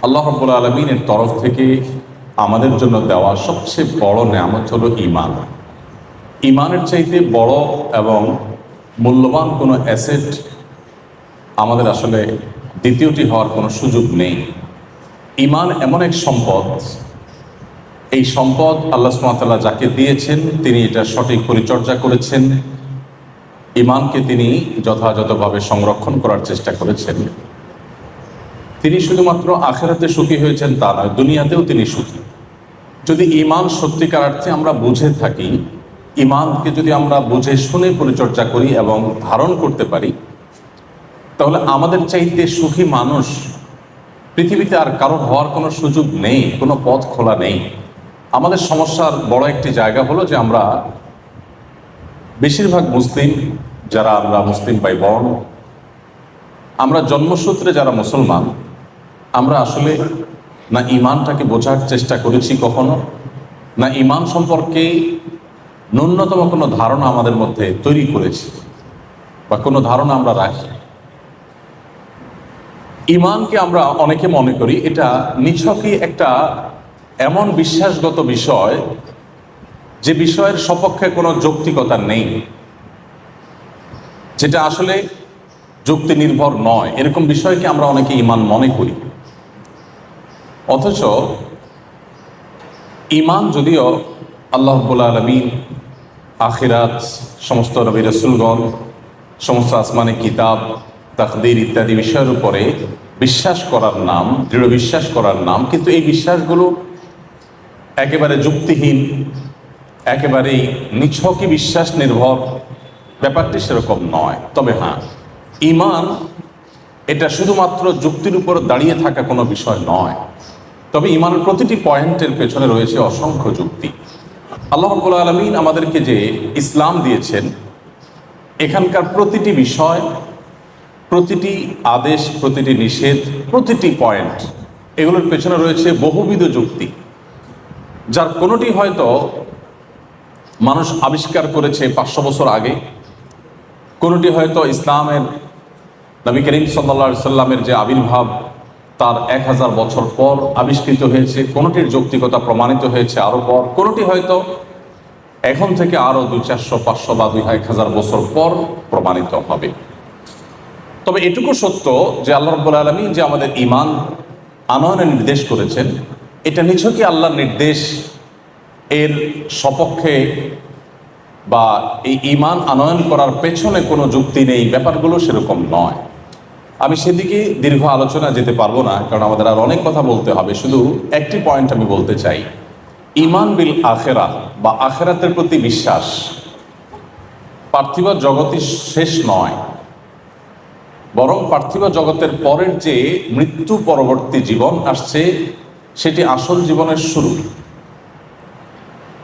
আল্লাহ রাব্বুল আলামিনের তরফ থেকে আমাদের জন্য দেওয়া সবচেয়ে বড় নেয়ামত হলো ঈমান। ঈমানের চাইতে বড় এবং মূল্যবান কোনো অ্যাসেট আমাদের আসলে দ্বিতীয়টি হওয়ার কোনো সুযোগ নেই। ঈমান এমন এক সম্পদ, এই সম্পদ আল্লাহ সুবহানাহু ওয়া তাআলা যাকে দিয়েছেন তিনি এটা সঠিক পরিচর্যা করেছেন। ঈমানকে তিনি যথাযথভাবে সংরক্ষণ করার চেষ্টা করেছেন। তিনি শুধুমাত্র আখিরাতে সুখী হয়েছেন তা নয়, দুনিয়াতেও তিনি সুখী। যদি ঈমান সত্যিকার অর্থে আমরা বুঝে থাকি, ঈমানকে যদি আমরা বুঝে শুনে পরিচর্যা করি এবং ধারণ করতে পারি, তাহলে আমাদের চাইতে সুখী মানুষ পৃথিবীতে আর কারো হওয়ার কোনো সুযোগ নেই, কোনো পথ খোলা নেই। আমাদের সমস্যার বড় একটি জায়গা হলো যে আমরা বেশিরভাগ মুসলিম, যারা আমরা মুসলিম ভাই বোন, আমরা জন্মসূত্রে যারা মুসলমান, আমরা আসলে না ঈমানটাকে বোঝার চেষ্টা করেছি কখনো, না ঈমান সম্পর্কে ন্যূনতম কোনো ধারণা আমাদের মধ্যে তৈরি করেছি বা কোনো ধারণা আমরা রাখি। ঈমানকে আমরা অনেকে মনে করি এটা নিছকই একটা এমন বিশ্বাসগত বিষয় যে বিষয়ের সপক্ষে কোনো যৌক্তিকতা নেই, যেটা আসলে যুক্তি নির্ভর নয়, এরকম বিষয়কে আমরা অনেকে ঈমান মনে করি। অথচ ঈমান যদিও আল্লাহ রাব্বুল আলামিন, আখিরাত, সমস্ত নবী রাসূলগণ, সমস্ত আসমানি কিতাব, তাকদীর ইত্যাদি বিষয়ের উপরে বিশ্বাস করার নাম, দৃঢ় বিশ্বাস করার নাম, কিন্তু এই বিশ্বাসগুলো একেবারে যুক্তিহীন, একেবারেই নিছকই বিশ্বাস নির্ভর, ব্যাপারটি সেরকম নয়। তবে হ্যাঁ, ঈমান এটা শুধুমাত্র যুক্তির উপর দাঁড়িয়ে থাকা কোনো বিষয় নয়, তবে ঈমানের প্রতিটি পয়েন্টের পেছনে রয়েছে অসংখ্য যুক্তি। আল্লাহ রাব্বুল আলামিন আমাদেরকে যে ইসলাম দিয়েছেন, এখানকার প্রতিটি বিষয়, প্রতিটি আদেশ, প্রতিটি নিষেধ, প্রতিটি পয়েন্ট, এগুলোর পেছনে রয়েছে বহুবিধ যুক্তি, যার কোনোটি হয়তো মানুষ আবিষ্কার করেছে 500 বছর আগে, কোনোটি হয়তো ইসলামের নবী করিম সাল্লাল্লাহু আলাইহি সাল্লামের যে আবির্ভাব তার 1000 বছর পর আবিষ্কৃত হয়েছে, কোনোটির যৌক্তিকতা প্রমাণিত হয়েছে আরও পর, কোনোটি হয়তো এখন থেকে আরও 200, 500 বা 1000 বছর পর প্রমাণিত হবে। তবে এটুকু সত্য যে আল্লাহ রাব্বুল আলামিন যে আমাদের ঈমান আনয়নের নির্দেশ করেছেন, এটা নিছকই আল্লাহর নির্দেশ, এর সপক্ষে বা এই ঈমান আনয়ন করার পেছনে কোনো যুক্তি নেই, ব্যাপারগুলো সেরকম নয়। আমি সেদিকে দীর্ঘ আলোচনা যেতে পারবো না, কারণ আমাদের আর অনেক কথা বলতে হবে। শুধু একটি পয়েন্ট আমি বলতে চাই, ঈমান বিল আখিরাহ বা আখিরাতের প্রতি বিশ্বাস পার্থিব জগৎই শেষ নয়, বরং পার্থিব জগতের পরের যে মৃত্যু পরবর্তী জীবন আসছে, সেটি আসল জীবনের শুরু,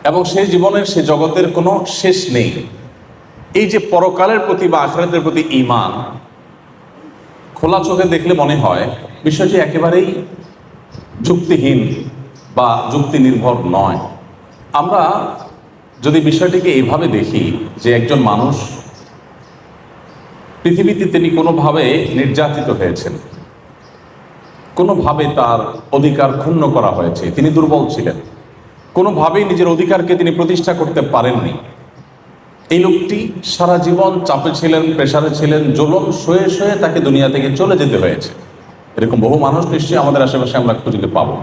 এবং সেই জীবনের, সে জগতের কোনো শেষ নেই। এই যে পরকালের প্রতি বা আখিরাতের প্রতি ঈমান, খোলা চোখে দেখলে মনে হয় বিষয়টি একেবারেই যুক্তিহীন বা যুক্তি নির্ভর নয়। আমরা যদি বিষয়টিকে এইভাবে দেখি যে একজন মানুষ পৃথিবীতে তিনি কোনোভাবে নির্যাতিত হয়েছেন, কোনোভাবে তার অধিকার ক্ষুণ্ণ করা হয়েছে, তিনি দুর্বল ছিলেন, কোনোভাবেই নিজের অধিকারকে তিনি প্রতিষ্ঠা করতে পারেননি। এই লোকটি সারা জীবন চাপে ছিলেন, প্রেসারে ছিলেন, জুলুম সয়ে সয়ে তাকে দুনিয়া থেকে চলে যেতে হয়েছে। এরকম বহু মানুষ নিশ্চয়ই আমাদের আশেপাশে আমরা খুঁজতে পাবো।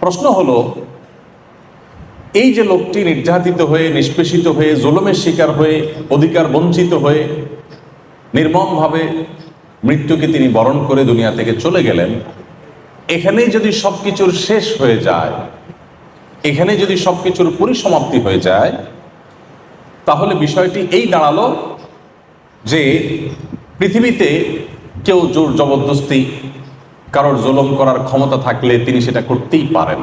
প্রশ্ন হলো, এই যে লোকটি নির্যাতিত হয়ে, নিষ্পেষিত হয়ে, জুলুমের শিকার হয়ে, অধিকার বঞ্চিত হয়ে নির্মমভাবে মৃত্যুকে তিনি বরণ করে দুনিয়া থেকে চলে গেলেন, এখানেই যদি সব কিছুর শেষ হয়ে যায়, এখানে যদি সব কিছুর পরিসমাপ্তি হয়ে যায়, তাহলে বিষয়টি এই দাঁড়ালো যে পৃথিবীতে কেউ জোর জবরদস্তি, কারোর জুলুম করার ক্ষমতা থাকলে তিনি সেটা করতেই পারেন,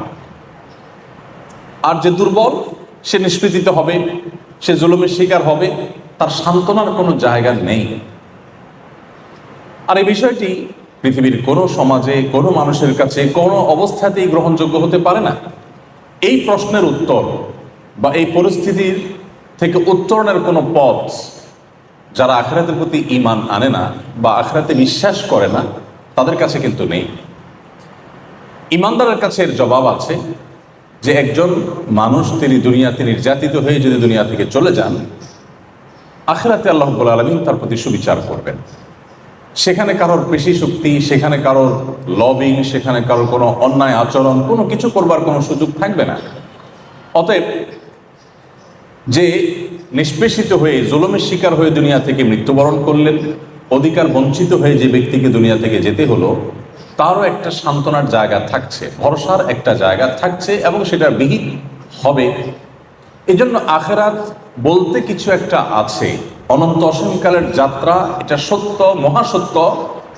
আর যে দুর্বল সে নিষ্পেষিত হবে, সে জুলুমের শিকার হবে, তার সান্ত্বনার কোনো জায়গা নেই। আর এই বিষয়টি পৃথিবীর কোনো সমাজে, কোনো মানুষের কাছে কোনো অবস্থাতেই গ্রহণযোগ্য হতে পারে না। এই প্রশ্নের উত্তর বা এই পরিস্থিতির থেকে উত্তরণের কোনো পথ যারা আখিরাতের প্রতি ঈমান আনে না বা আখিরাতে বিশ্বাস করে না, তাদের কাছে কিন্তু নেই। ইমানদারের কাছে এর জবাব আছে যে একজন মানুষ তিনি দুনিয়াতে নির্যাতিত হয়ে যদি দুনিয়া থেকে চলে যান, আখিরাতে আল্লাহ রাব্বুল আলামিন তার প্রতি সুবিচার করবেন। সেখানে কারোর পেশি শক্তি, সেখানে কারোর লবিং, সেখানে কারোর কোনো অন্যায় আচরণ, কোনো কিছু করবার কোনো সুযোগ থাকবে না। অতএব যে নিষ্পেষিত হয়ে জুলুমের শিকার হয়ে দুনিয়া থেকে মৃত্যুবরণ করলেন, অধিকার বঞ্চিত হয়ে যে ব্যক্তিকে দুনিয়া থেকে যেতে হলো, তারও একটা সান্ত্বনার জায়গা থাকছে, ভরসার একটা জায়গা থাকছে, এবং সেটা বিহিত হবে। এই জন্য আখিরাত বলতে কিছু একটা আছে, অনন্ত অসীমকালের যাত্রা, এটা সত্য, মহাসত্য।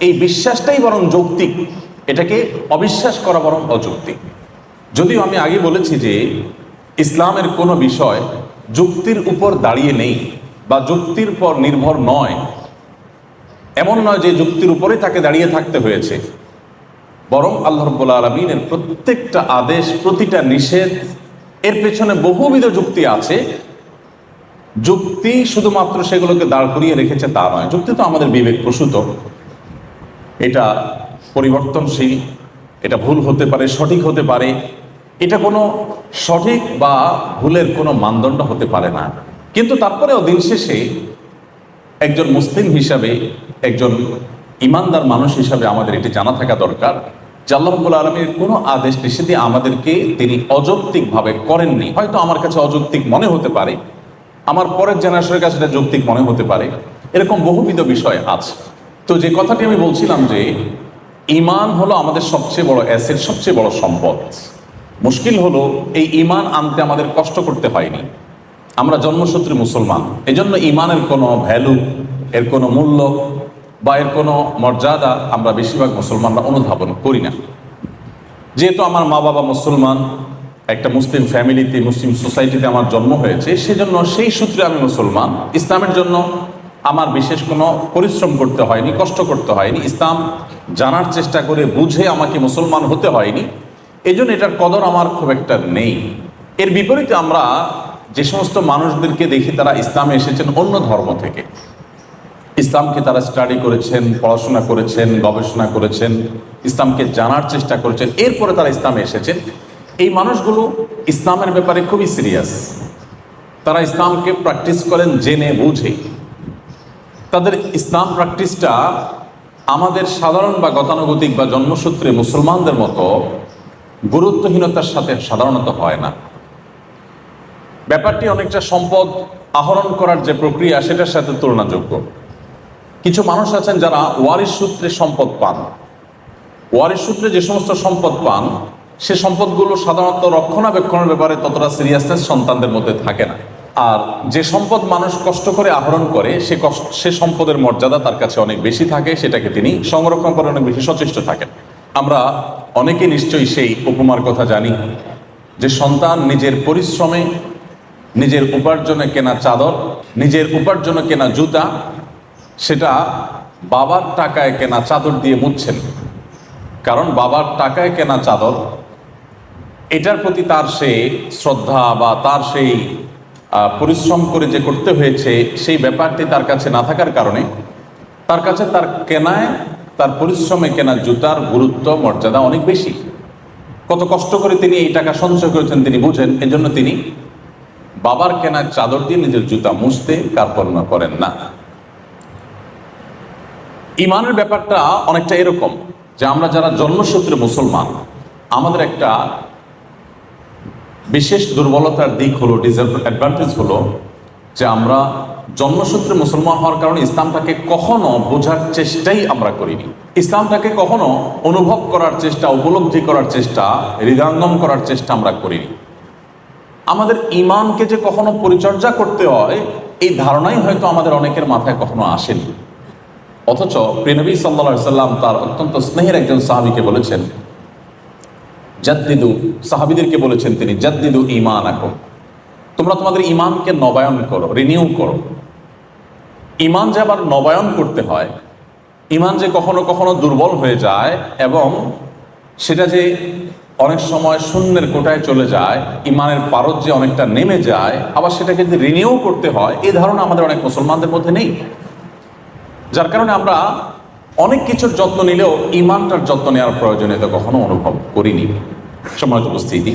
এই বিশ্বাসটাই বরং যৌক্তিক, এটাকে অবিশ্বাস করা বরং অযৌক্তিক। যদিও আমি আগে বলেছি যে ইসলামের কোনো বিষয় যুক্তির উপর দাঁড়িয়ে নেই বা যুক্তির পর নির্ভর নয়, এমন নয় যে যুক্তির উপরে তাকে দাঁড়িয়ে থাকতে হয়েছে, বরং আল্লাহ রাব্বুল আলামিনের প্রত্যেকটা আদেশ, প্রতিটা নিষেধ, এর পেছনে বহুবিধ যুক্তি আছে। যুক্তি শুধুমাত্র সেগুলোকে দাঁড় করিয়ে রেখেছে তা নয়, যুক্তি তো আমাদের বিবেক প্রসূত, এটা পরিবর্তনশীল, এটা ভুল হতে পারে, সঠিক হতে পারে, এটা কোনো সঠিক বা ভুলের কোনো মানদণ্ড হতে পারে না। কিন্তু তারপরেও দিন শেষে একজন মুসলিম হিসাবে, একজন ইমানদার মানুষ হিসাবে আমাদের এটি জানা থাকা দরকার যে আল্লাহ রাব্বুল আলামিনের কোনো আদেশ নিষেধে আমাদেরকে তিনি অযৌক্তিকভাবে করেননি। হয়তো আমার কাছে অযৌক্তিক মনে হতে পারে, আমার পরের জেনারেশনের কাছে এটা যৌক্তিক মনে হতে পারে, এরকম বহুবিধ বিষয় আছে। তো যে কথাটি আমি বলছিলাম যে ঈমান হলো আমাদের সবচেয়ে বড় অ্যাসেট, সবচেয়ে বড় সম্পদ। মুশকিল হলো এই ঈমান আনতে আমাদের কষ্ট করতে হয়নি, আমরা জন্মসূত্রে মুসলমান, এজন্য ঈমানের কোনো ভ্যালু, এর কোনো মূল্য বা এর কোনো মর্যাদা আমরা বেশিরভাগ মুসলমানরা অনুধাবন করি না। যেহেতু আমার মা বাবা মুসলমান, একটা মুসলিম ফ্যামিলিতে, মুসলিম সোসাইটিতে আমার জন্ম হয়েছে, সেজন্য সেই সূত্রে আমি মুসলমান। ইসলামের জন্য আমার বিশেষ কোনো পরিশ্রম করতে হয়নি, কষ্ট করতে হয়নি, ইসলাম জানার চেষ্টা করে বুঝে আমাকে মুসলমান হতে হয়নি, এই জন্য এটার কদর আমার খুব একটা নেই। এর বিপরীতে আমরা যে সমস্ত মানুষদেরকে দেখি তারা ইসলামে এসেছেন অন্য ধর্ম থেকে, ইসলামকে তারা স্টাডি করেছেন, পড়াশোনা করেছেন, গবেষণা করেছেন, ইসলামকে জানার চেষ্টা করেছেন, এরপরে তারা ইসলামে এসেছেন, এই মানুষগুলো ইসলামের ব্যাপারে খুবই সিরিয়াস। তারা ইসলামকে প্র্যাকটিস করেন জেনে বুঝে। তাদের ইসলাম প্র্যাকটিসটা আমাদের সাধারণ বা গতানুগতিক বা জন্মসূত্রে মুসলমানদের মতো গুরুত্বহীনতার সাথে সাধারণত হয় না। ব্যাপারটি অনেকটা সম্পদ আহরণ করার যে প্রক্রিয়া, সেটার সাথে তুলনাযোগ্য। কিছু মানুষ আছেন যারা ওয়ারিশ সূত্রে সম্পদ পান। ওয়ারিশ সূত্রে যে সমস্ত সম্পদ পান, সে সম্পদগুলো সাধারণত রক্ষণাবেক্ষণের ব্যাপারে ততটা সিরিয়াসনেস সন্তানদের মধ্যে থাকে না। আর যে সম্পদ মানুষ কষ্ট করে আহরণ করে, সে সম্পদের মর্যাদা তার কাছে অনেক বেশি থাকে, সেটাকে তিনি সংরক্ষণ করে অনেক বেশি সচেষ্ট থাকেন। আমরা অনেকে নিশ্চয়ই সেই উপমার কথা জানি যে সন্তান নিজের পরিশ্রমে, নিজের উপার্জনে কেনা চাদর, নিজের উপার্জনে কেনা জুতা, সেটা বাবার টাকায় কেনা চাদর দিয়ে মুছছেন। কারণ বাবার টাকায় কেনা চাদর, এটার প্রতি তার সেই শ্রদ্ধা বা তার সেই পরিশ্রম করে যে করতে হয়েছে, সেই ব্যাপারটি তার কাছে না থাকার কারণে তার কাছে তার কেনায়, তার পরিশ্রমে কেনা জুতার গুরুত্ব, মর্যাদা অনেক বেশি। কত কষ্ট করে তিনি এই টাকা সঞ্চয় করেছেন তিনি বুঝেন, এজন্য তিনি বাবার কেনার চাদর দিয়ে নিজের জুতা মুছতে কার্পণ্য করেন না। ঈমানের ব্যাপারটা অনেকটা এরকম যে আমরা যারা জন্মসূত্রে মুসলমান, আমাদের একটা বিশেষ দুর্বলতার দিক হলো, ডিসঅ্যাডভান্টেজ হলো যে আমরা জন্মসূত্রে মুসলমান হওয়ার কারণে ইসলামটাকে কখনো বোঝার চেষ্টাই আমরা করিনি। ইসলামটাকে কখনো অনুভব করার চেষ্টা, উপলব্ধি করার চেষ্টা, হৃদয়ঙ্গম করার চেষ্টা আমরা করিনি। আমাদের ঈমানকে যে কখনো পরিচর্যা করতে হয়, এই ধারণাই হয়তো আমাদের অনেকের মাথায় কখনো আসেনি। অথচ প্রিয় নবী সাল্লাল্লাহু আলাইহি সাল্লাম তার অত্যন্ত স্নেহের একজন সাহাবীকে বলেছেন জাদ্দিদু, সাহাবীদেরকে বলেছেন তিনি, জাদ্দিদু ঈমানাকুম, তোমরা তোমাদের ঈমানকে নবায়ন করো, রিনিউ করো। ঈমান যে আবার নবায়ন করতে হয়, ঈমান যে কখনো কখনো দুর্বল হয়ে যায় এবং সেটা যে অনেক সময় শূন্যের কোটায় চলে যায়, ঈমানের পারদ যে অনেকটা নেমে যায়, আবার সেটাকে যদি রিনিউ করতে হয়, এই ধারণা আমাদের অনেক মুসলমানদের মধ্যে নেই। যার কারণে আমরা অনেক কিছুর যত্ন নিলেও ইমানটার যত্ন নেওয়ার প্রয়োজনীয়তা কখনো অনুভব করিনি। সম্মানিত উপস্থিতি,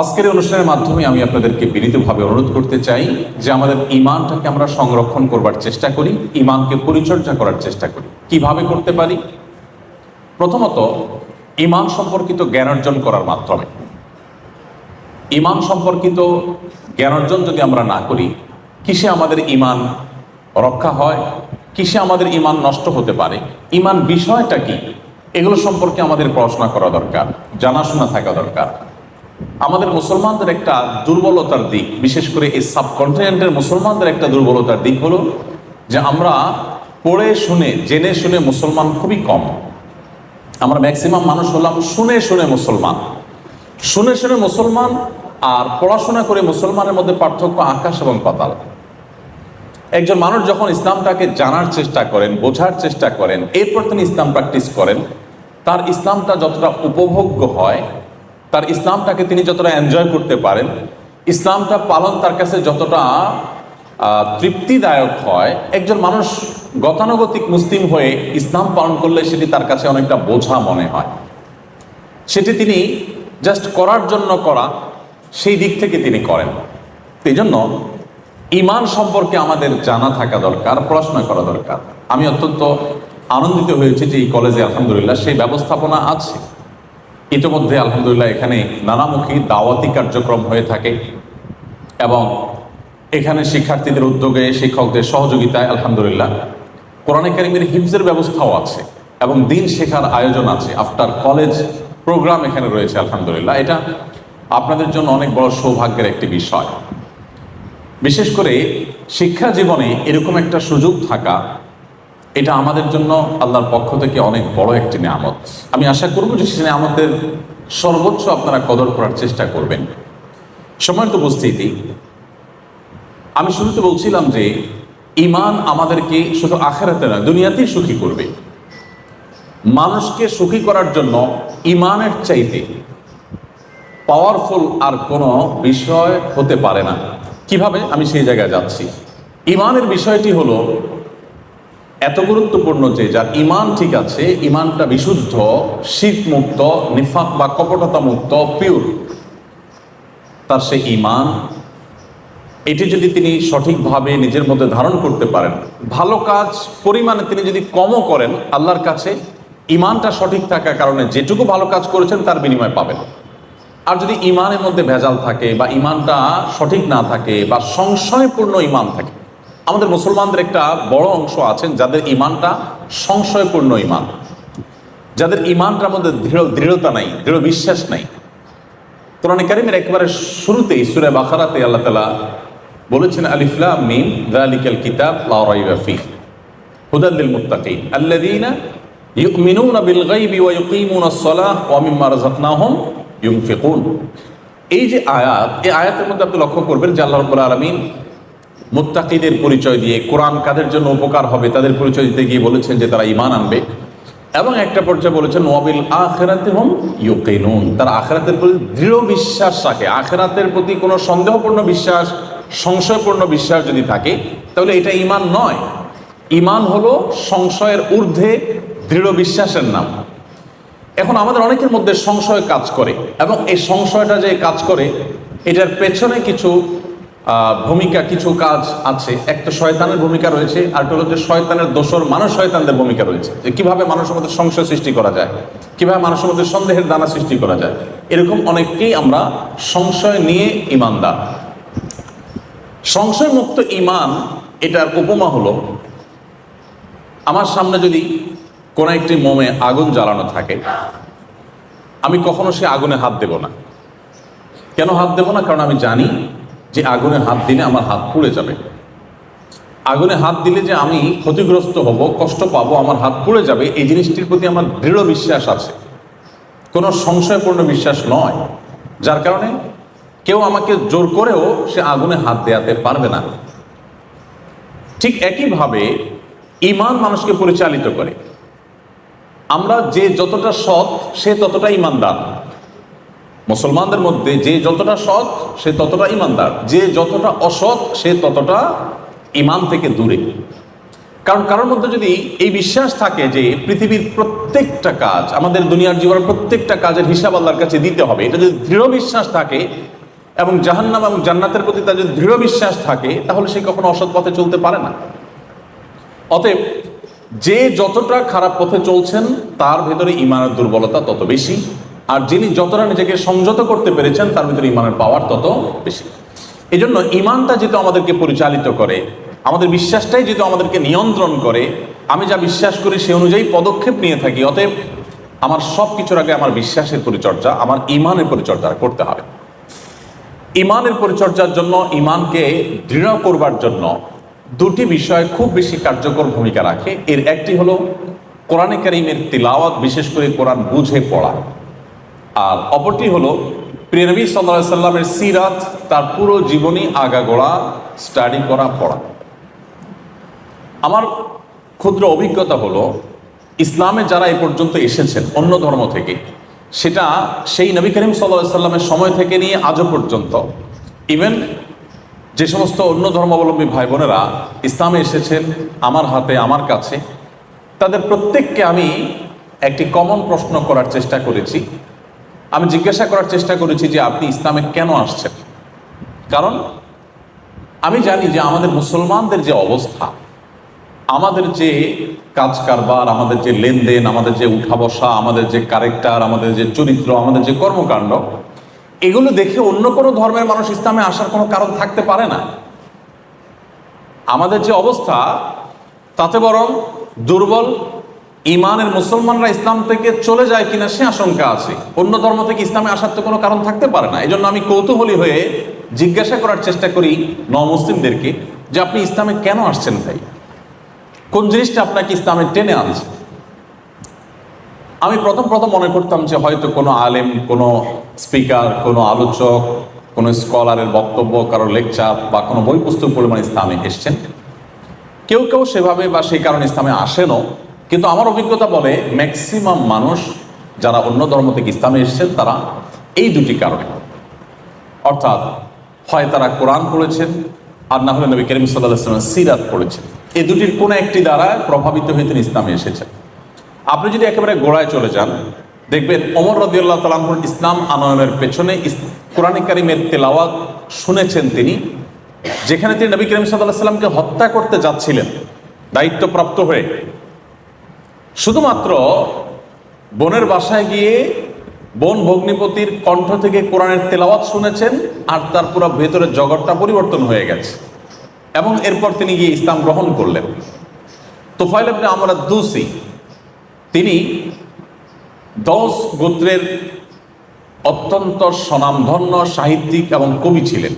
আজকের অনুষ্ঠানের মাধ্যমে আমি আপনাদেরকে বিনীতভাবে অনুরোধ করতে চাই যে আমাদের ইমানটাকে আমরা সংরক্ষণ করবার চেষ্টা করি, ইমানকে পরিচর্যা করার চেষ্টা করি। কিভাবে করতে পারি? প্রথমত, ইমান সম্পর্কিত জ্ঞান অর্জন করার মাধ্যমে। ইমান সম্পর্কিত জ্ঞান অর্জন যদি আমরা না করি, কিসে আমাদের ইমান রক্ষা হয়, কিসে আমাদের ইমান নষ্ট হতে পারে, ইমান বিষয়টা কি, এগুলো সম্পর্কে আমাদের পড়াশোনা করা দরকার, জানাশোনা থাকা দরকার। আমাদের মুসলমানদের একটা দুর্বলতার দিক, বিশেষ করে এই সাবকন্টিনেন্টের মুসলমানদের একটা দুর্বলতার দিক হলো যে আমরা পড়ে শুনে জেনে শুনে মুসলমান খুবই কম। আমরা ম্যাক্সিমাম মানুষ হলাম শুনে শুনে মুসলমান। শুনে শুনে মুসলমান আর পড়াশোনা করে মুসলমানের মধ্যে পার্থক্য আকাশ এবং পাতাল। একজন মানুষ যখন ইসলামটাকে জানার চেষ্টা করেন, বোঝার চেষ্টা করেন, এরপর তিনি ইসলাম প্র্যাকটিস করেন, তার ইসলামটা যতটা উপভোগ্য হয়, তার ইসলামটাকে তিনি যতটা এনজয় করতে পারেন, ইসলামটা পালন তার কাছে যতটা তৃপ্তিদায়ক হয়, একজন মানুষ গতানুগতিক মুসলিম হয়ে ইসলাম পালন করলে সেটি তার কাছে অনেকটা বোঝা মনে হয়। সেটি তিনি জাস্ট করার জন্য করা, সেই দিক থেকে তিনি করেন। এই জন্য ইমান সম্পর্কে আমাদের জানা থাকা দরকার, পড়াশোনা করা দরকার। আমি অত্যন্ত আনন্দিত হয়েছি যে এই কলেজে আলহামদুলিল্লাহ সেই ব্যবস্থাপনা আছে। ইতিমধ্যে আলহামদুলিল্লাহ এখানে নানামুখী দাওয়াতি কার্যক্রম হয়ে থাকে এবং এখানে শিক্ষার্থীদের উদ্যোগে, শিক্ষকদের সহযোগিতায় আলহামদুলিল্লাহ কোরআনে কারিমের হিফজের ব্যবস্থাও আছে এবং দিন শেখার আয়োজন আছে। আফটার কলেজ প্রোগ্রাম এখানে রয়েছে আলহামদুলিল্লাহ। এটা আপনাদের জন্য অনেক বড় সৌভাগ্যের একটি বিষয়। বিশেষ করে শিক্ষা জীবনে এরকম একটা সুযোগ থাকা, এটা আমাদের জন্য আল্লাহর পক্ষ থেকে অনেক বড় একটি নিয়ামত। আমি আশা করব যে সে নিয়ামতের সর্বোচ্চ আপনারা কদর করার চেষ্টা করবেন। সম্মানিত উপস্থিতি, আমি শুরুতে বলছিলাম যে ইমান আমাদেরকে শুধু আখিরাতে নয়, দুনিয়াতেই সুখী করবে। মানুষকে সুখী করার জন্য ইমানের চাইতে পাওয়ারফুল আর কোনো বিষয় হতে পারে না। কিভাবে? আমি সেই জায়গায় যাচ্ছি। ইমানের বিষয়টি হলো এত গুরুত্বপূর্ণ যে যার ইমান ঠিক আছে, ইমানটা বিশুদ্ধ, শিরক মুক্ত, নিফাক বা কপটতা মুক্ত, পিওর, তার সেই ইমান, এটি যদি তিনি সঠিকভাবে নিজের মধ্যে ধারণ করতে পারেন, ভালো কাজ পরিমাণে তিনি যদি কমও করেন, আল্লাহর কাছে ইমানটা সঠিক থাকার কারণে যেটুকু ভালো কাজ করেছেন তার বিনিময় পাবেন। আর যদি ইমানের মধ্যে ভেজাল থাকে বা ইমানটা সঠিক না থাকে বা সংশয়পূর্ণ ইমান থাকে, আমাদের মুসলমানদের একটা বড় অংশ আছেন যাদের ইমানটা সংশয়পূর্ণ ইমান, যাদের ইমানটার মধ্যে দৃঢ়তা নাই, দৃঢ় বিশ্বাস নাই। কোরআনে কারিমের একেবারে শুরুতেই সূরা বাকারাতে আল্লাহ তাআলা বলেছেন, আলিফ লাম মিম যালিকাল কিতাব লা রাইবা ফীহি হুদাল লিল মুত্তাকিন আল্লাযীনা ইউমিনুনা বিল গায়বি ওয়া ইউকিমুনাস সালাহ ওয়া মিম্মা রাযাকনাহুম ইউনফিকুন। এই যে আয়াত, এই আয়াতের মধ্যে আপনি লক্ষ্য করবেন যে আল্লাহ রাব্বুল আলামিন মুত্তাকিদের পরিচয় দিয়ে, কোরআন কাদের জন্য উপকার হবে তাদের পরিচয় দিতে গিয়ে বলেছেন যে তারা ঈমান আনবে, এবং একটা পর্যায়ে বলেছেন ওয়াবিল আখিরাতি হুম ইউকিনুন, তারা আখিরাতের প্রতি দৃঢ় বিশ্বাস রাখে। আখিরাতের প্রতি কোনো সন্দেহপূর্ণ বিশ্বাস, সংশয়পূর্ণ বিশ্বাস যদি থাকে তাহলে এটা ঈমান নয়। ঈমান হলো সংশয়ের ঊর্ধ্বে দৃঢ় বিশ্বাসের নাম। এখন আমাদের অনেকের মধ্যে সংশয় কাজ করে, এবং এই সংশয়টা যে কাজ করে এটার পেছনে কিছু ভূমিকা, কিছু কাজ আছে। একটা শয়তানের ভূমিকা রয়েছে, আর একটা হলো যে শয়তানের দোসর মানুষ, শয়তানদের ভূমিকা রয়েছে, যে কিভাবে মানুষের মধ্যে সংশয় সৃষ্টি করা যায়, কিভাবে মানুষের মধ্যে সন্দেহের দানা সৃষ্টি করা যায়। এরকম অনেককেই আমরা সংশয় নিয়ে ঈমানদার। সংশয় মুক্ত ঈমান, এটার উপমা হলো, আমার সামনে যদি কোনো একটি মোমে আগুন জ্বালানো থাকে, আমি কখনো সে আগুনে হাত দেব না। কেন হাত দেব না? কারণ আমি জানি যে আগুনে হাত দিলে আমার হাত পুড়ে যাবে। আগুনে হাত দিলে যে আমি ক্ষতিগ্রস্ত হব, কষ্ট পাবো, আমার হাত পুড়ে যাবে, এই জিনিসটির প্রতি আমার দৃঢ় বিশ্বাস আছে, কোনো সংশয়পূর্ণ বিশ্বাস নয়। যার কারণে কেউ আমাকে জোর করেও সে আগুনে হাত দেওয়াতে পারবে না। ঠিক একইভাবে ঈমান মানুষকে পরিচালিত করে। আমরা যে যতটা সৎ সে ততটা ঈমানদার। মুসলমানদের মধ্যে যে যতটা সৎ সে ততটা ঈমানদার, যে যতটা অসৎ সে ততটা ঈমান থেকে দূরে। কারণ কারোর মধ্যে যদি এই বিশ্বাস থাকে যে পৃথিবীর প্রত্যেকটা কাজ, আমাদের দুনিয়ার জীবনের প্রত্যেকটা কাজের হিসাব আল্লাহর কাছে দিতে হবে, এটা যদি দৃঢ় বিশ্বাস থাকে এবং জাহান্নাম এবং জান্নাতের প্রতি তার যদি দৃঢ় বিশ্বাস থাকে, তাহলে সে কখনো অসৎ পথে চলতে পারে না। অতএব যে যতটা খারাপ পথে চলছেন তার ভেতরে ইমানের দুর্বলতা তত বেশি, আর যিনি যতটা নিজেকে সংযত করতে পেরেছেন তার ভিতরে ইমানের পাওয়ার তত বেশি। এই জন্য ইমানটা যেহেতু আমাদেরকে পরিচালিত করে, আমাদের বিশ্বাসটাই যেহেতু আমাদেরকে নিয়ন্ত্রণ করে, আমি যা বিশ্বাস করি সে অনুযায়ী পদক্ষেপ নিয়ে থাকি। অতএব আমার সব কিছুর আগে আমার বিশ্বাসের পরিচর্যা, আমার ইমানের পরিচর্যা করতে হবে। ইমানের পরিচর্যার জন্য, ইমানকে দৃঢ় করবার জন্য দুটি বিষয় খুব বেশি কার্যকর ভূমিকা রাখে। এর একটি হলো কোরআনে কারীমের তিলাওয়াত, বিশেষ করে কোরআন বুঝে পড়া, আর অপরটি হলো প্রিয় নবী সাল্লাল্লাহু আলাইহি সাল্লামের সিরাত, তার পুরো জীবনী আগাগোড়া স্টাডি করা, পড়া। আমার ক্ষুদ্র অভিজ্ঞতা হলো, ইসলামে যারা এ পর্যন্ত এসেছেন অন্য ধর্ম থেকে, সেটা সেই নবী করিম সাল্লাল্লাহু আলাইহি সাল্লামের সময় থেকে নিয়ে আজও পর্যন্ত, ইভেন যে সমস্ত অন্য ধর্মাবলম্বী ভাই বোনেরা ইসলামে এসেছেন আমার হাতে, আমার কাছে, তাদের প্রত্যেককে আমি একটি কমন প্রশ্ন করার চেষ্টা করেছি। আমি জিজ্ঞাসা করার চেষ্টা করেছি যে আপনি ইসলামে কেন আসছেন? কারণ আমি জানি যে আমাদের মুসলমানদের যে অবস্থা, আমাদের যে কাজ কারবার, আমাদের যে লেনদেন, আমাদের যে উঠা বসা, আমাদের যে ক্যারেক্টার, আমাদের যে চরিত্র, আমাদের যে কর্মকাণ্ড, এগুলো দেখে অন্য কোনো ধর্মের মানুষ ইসলামে আসার কোনো কারণ থাকতে পারে না। আমাদের যে অবস্থা, তাতে বরং দুর্বল ইমানের মুসলমানরা ইসলাম থেকে চলে যায় কিনা সে আশঙ্কা আছে। অন্য ধর্ম থেকে ইসলামে আসার তো কোনো কারণ থাকতে পারে না। এই জন্য আমি কৌতূহলী হয়ে জিজ্ঞাসা করার চেষ্টা করি মুসলিমদেরকে যে আপনি ইসলামে কেন আসছেন ভাই? কোন জিনিসটা আপনাকে ইসলামে টেনে আনছে? আমি প্রথম মনে করতাম যে হয়তো কোনো আলেম, কোনো স্পিকার, কোনো আলোচক, কোনো স্কলারের বক্তব্য, কারো লেকচার বা কোনো বই পুস্তক পরিমাণ ইসলামে এসছেন। কেউ কেউ সেভাবে বা সেই কারণে ইসলামে আসেনও, কিন্তু আমার অভিজ্ঞতা বলে ম্যাক্সিমাম মানুষ যারা অন্য ধর্ম থেকে ইসলামে এসেছেন তারা এই দুটি কারণে, অর্থাৎ হয় তারা কোরআন পড়েছেন, আর না হলে নবী করিম সাল্লাল্লাহু আলাইহি ওয়াসাল্লামের সিরাত পড়েছেন। এই দুটির কোনো একটি দ্বারা প্রভাবিত হয়ে তিনি ইসলামে এসেছেন। আপনি যদি একেবারে গোড়ায় চলে যান, দেখবেন ওমর রাদিয়াল্লাহু তাআলা আনহু ইসলাম আনয়নের পেছনে কোরআনে কারীমের তেলাওয়াত শুনেছেন তিনি, যেখানে তিনি নবী করিম সাল্লাল্লাহু আলাইহি ওয়াসাল্লামকে হত্যা করতে যাচ্ছিলেন দায়িত্বপ্রাপ্ত হয়ে। শুধুমাত্র বোনের বাসায় গিয়ে বোন ভগ্নিপতির কণ্ঠ থেকে কোরআনের তেলাওয়াত শুনেছেন, আর তার পুরো ভেতরের জগৎটা পরিবর্তন হয়ে গেছে, এবং এরপর তিনি গিয়ে ইসলাম গ্রহণ করলেন। তুফাইল ইবনে আমর আদ-দৌসি, তিনি দৌস গোত্রের অত্যন্ত স্বনামধন্য সাহিত্যিক এবং কবি ছিলেন।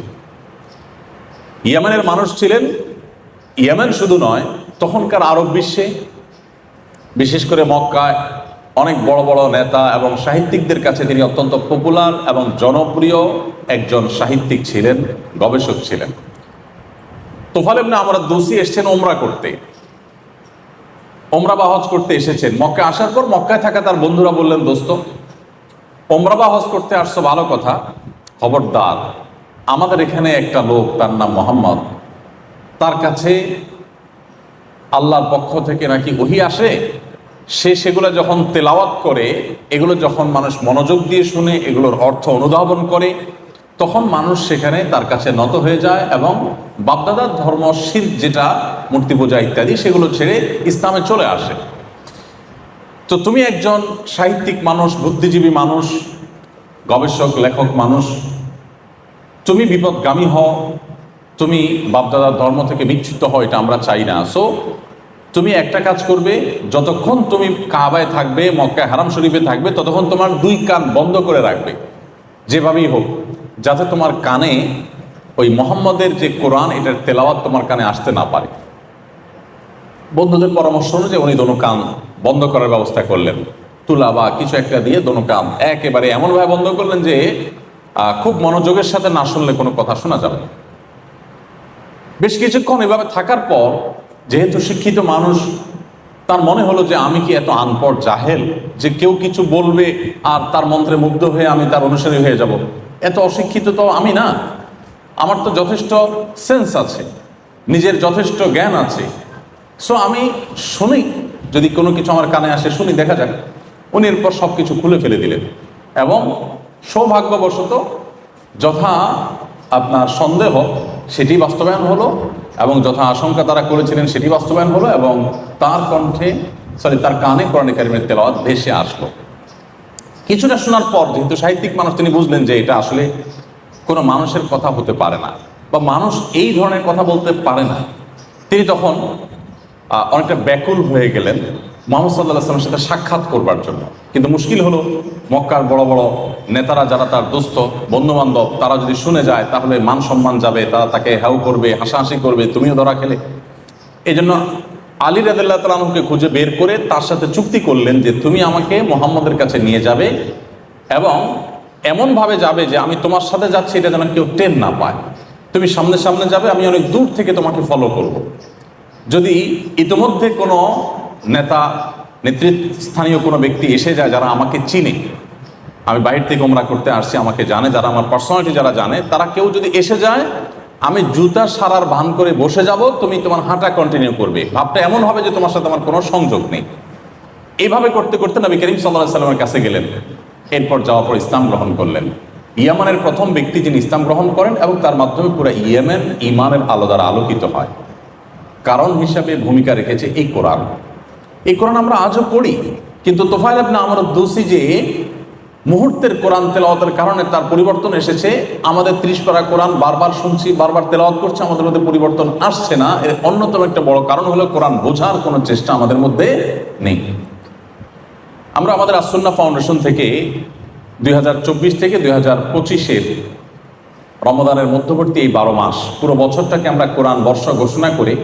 ইয়েমেনের মানুষ ছিলেন। ইয়েমেন শুধু নয়, তখনকার আরব বিশ্বে, বিশেষ করে মক্কায় অনেক বড় বড় নেতা এবং সাহিত্যিকদের কাছে তিনি অত্যন্ত পপুলার এবং জনপ্রিয় একজন সাহিত্যিক ছিলেন, গবেষক ছিলেন। তুফাইল ইবনে আমর আদ-দৌসি এসেছেন ওমরা করতে, ওমরা বা হজ করতে এসেছেন। মক্কায় আসার পর মক্কায় থাকা তার বন্ধুরা বললেন, দোস্ত, ওমরা বা হজ করতে আসছো ভালো কথা, খবরদার আমাদের এখানে একটা লোক, তার নাম মোহাম্মদ, তার কাছে আল্লাহর পক্ষ থেকে নাকি ওহী আসে, সে সেগুলো যখন তেলাওয়াত করে, এগুলো যখন মানুষ মনোযোগ দিয়ে শুনে, এগুলোর অর্থ অনুধাবন করে, তখন মানুষ সেখানে তার কাছে নত হয়ে যায় এবং বাপদাদার ধর্ম, শিরক, যেটা মূর্তি পূজা ইত্যাদি, সেগুলো ছেড়ে ইসলামে চলে আসে। তো তুমি একজন সাহিত্যিক মানুষ, বুদ্ধিজীবী মানুষ, গবেষক, লেখক মানুষ, তুমি বিপদগামী হও, তুমি বাপদাদার ধর্ম থেকে বিচ্যুত হও, এটা আমরা চাই না। সো তুমি একটা কাজ করবে, যতক্ষণ তুমি কাবায় থাকবে, মক্কায় হারাম শরীফে থাকবে, ততক্ষণ তোমার দুই কান বন্ধ করে রাখবে, যেভাবেই হোক, যাতে তোমার কানে ওই মোহাম্মদের যে কোরআন, এটার তেলাওয়াত তোমার কানে আসতে না পারে। বন্ধুদের পরামর্শ অনুযায়ী উনি দোনো কান বন্ধ করার ব্যবস্থা করলেন, তুলা বা কিছু একটা দিয়ে দোনো কান একেবারে এমনভাবে বন্ধ করলেন যে খুব মনোযোগের সাথে না শুনলে কোনো কথা শোনা যাবে না। বেশ কিছুক্ষণ এভাবে থাকার পর, যেহেতু শিক্ষিত মানুষ, তার মনে হলো যে আমি কি এত আনপড় জাহেল যে কেউ কিছু বলবে আর তার মন্ত্রে মুগ্ধ হয়ে আমি তার অনুসারী হয়ে যাব? এত অশিক্ষিত তো আমি না, আমার তো যথেষ্ট সেন্স আছে, নিজের যথেষ্ট জ্ঞান আছে। সো আমি শুনি, যদি কোনো কিছু আমার কানে আসে শুনি, দেখা যাক। উনি এরপর সব কিছু খুলে ফেলে দিলেন এবং সৌভাগ্যবশত যথা আপনার সন্দেহ সেটি বাস্তবায়ন হলো এবং যথা আশঙ্কা তারা করেছিলেন সেটি বাস্তবায়ন হলো এবং তার কানে কোরআন কারীমের তেলাওয়াত ভেসে আসলো। কিছুটা শোনার পর যেহেতু সাহিত্যিক মানুষ, তিনি বুঝলেন যে এটা আসলে কোনো মানুষের কথা হতে পারে না বা মানুষ এই ধরনের কথা বলতে পারে না। তিনি তখন অনেকটা ব্যাকুল হয়ে গেলেন মুহাম্মদ সাল্লাল্লাহু আলাইহি ওয়াসাল্লামের সাথে সাক্ষাৎ করবার জন্য। কিন্তু মুশকিল হলো, মক্কার বড় বড় নেতারা যারা তার দোস্ত বন্ধু বান্ধব, তারা যদি শুনে যায় তাহলে মান সম্মান যাবে, তারা তাকে হ্যাও করবে, হাসাহাসি করবে, তুমিও ধরা খেলে। এই জন্য আলী রাদিয়াল্লাহু তাআলা আনহুকে খুঁজে বের করে তার সাথে চুক্তি করলেন যে তুমি আমাকে মুহাম্মদের কাছে নিয়ে যাবে এবং এমনভাবে যাবে যে আমি তোমার সাথে যাচ্ছি এটা যেন কেউ টের না পায়। তুমি সামনে সামনে যাবে, আমি অনেক দূর থেকে তোমাকে ফলো করব। যদি ইতিমধ্যে কোনো নেতা, নেতৃস্থানীয় কোনো ব্যক্তি এসে যায় যারা আমাকে চিনে, আমি বাইরে থেকে উমরা করতে আসছি, আমাকে জানে, যারা আমার পার্সোনালিটি যারা জানে, তারা কেউ যদি এসে যায়, আমি জুতা সারার ভান করে বসে যাব, তুমি তোমার হাঁটা কন্টিনিউ করবে। ভাবটা এমন হবে যে তোমার সাথে আমার কোনো সংযোগ নেই। এইভাবে করতে করতে নবী করিম সাল্লাল্লাহু আলাইহি সাল্লামের কাছে গেলেন। এরপর যাওয়ার পর ইসলাম গ্রহণ করলেন। ইয়ামানের প্রথম ব্যক্তি যিনি ইসলাম গ্রহণ করেন এবং তার মাধ্যমে পুরো ইয়েমেন ইমানের আলো দ্বারা আলোকিত হয়। কারণ হিসাবে ভূমিকা রেখেছে এই কোরআন। এই কোরআন আমরা আজও পড়ি, কিন্তু তোফাইল ইবনে আমর আদ-দৌসি যে মুহূর্তের কোরআন তেলাওয়াতের কারণে তার পরিবর্তন এসেছে। আমাদের 30 পারা কোরআন বারবার শুনছি, বারবার তেলাওয়াত করছে, আমাদের মধ্যে পরিবর্তন আসছে না। এর অন্যতম একটা বড় কারণ হলো কোরআন বোঝার কোনো চেষ্টা আমাদের মধ্যে নেই। আমরা আমাদের আস-সুন্নাহ ফাউন্ডেশন থেকে 2024 থেকে 2025-এর রমজানের মধ্যবর্তী এই 12 মাস পুরো বছরটাকে আমরা কোরআন বর্ষ ঘোষণা করে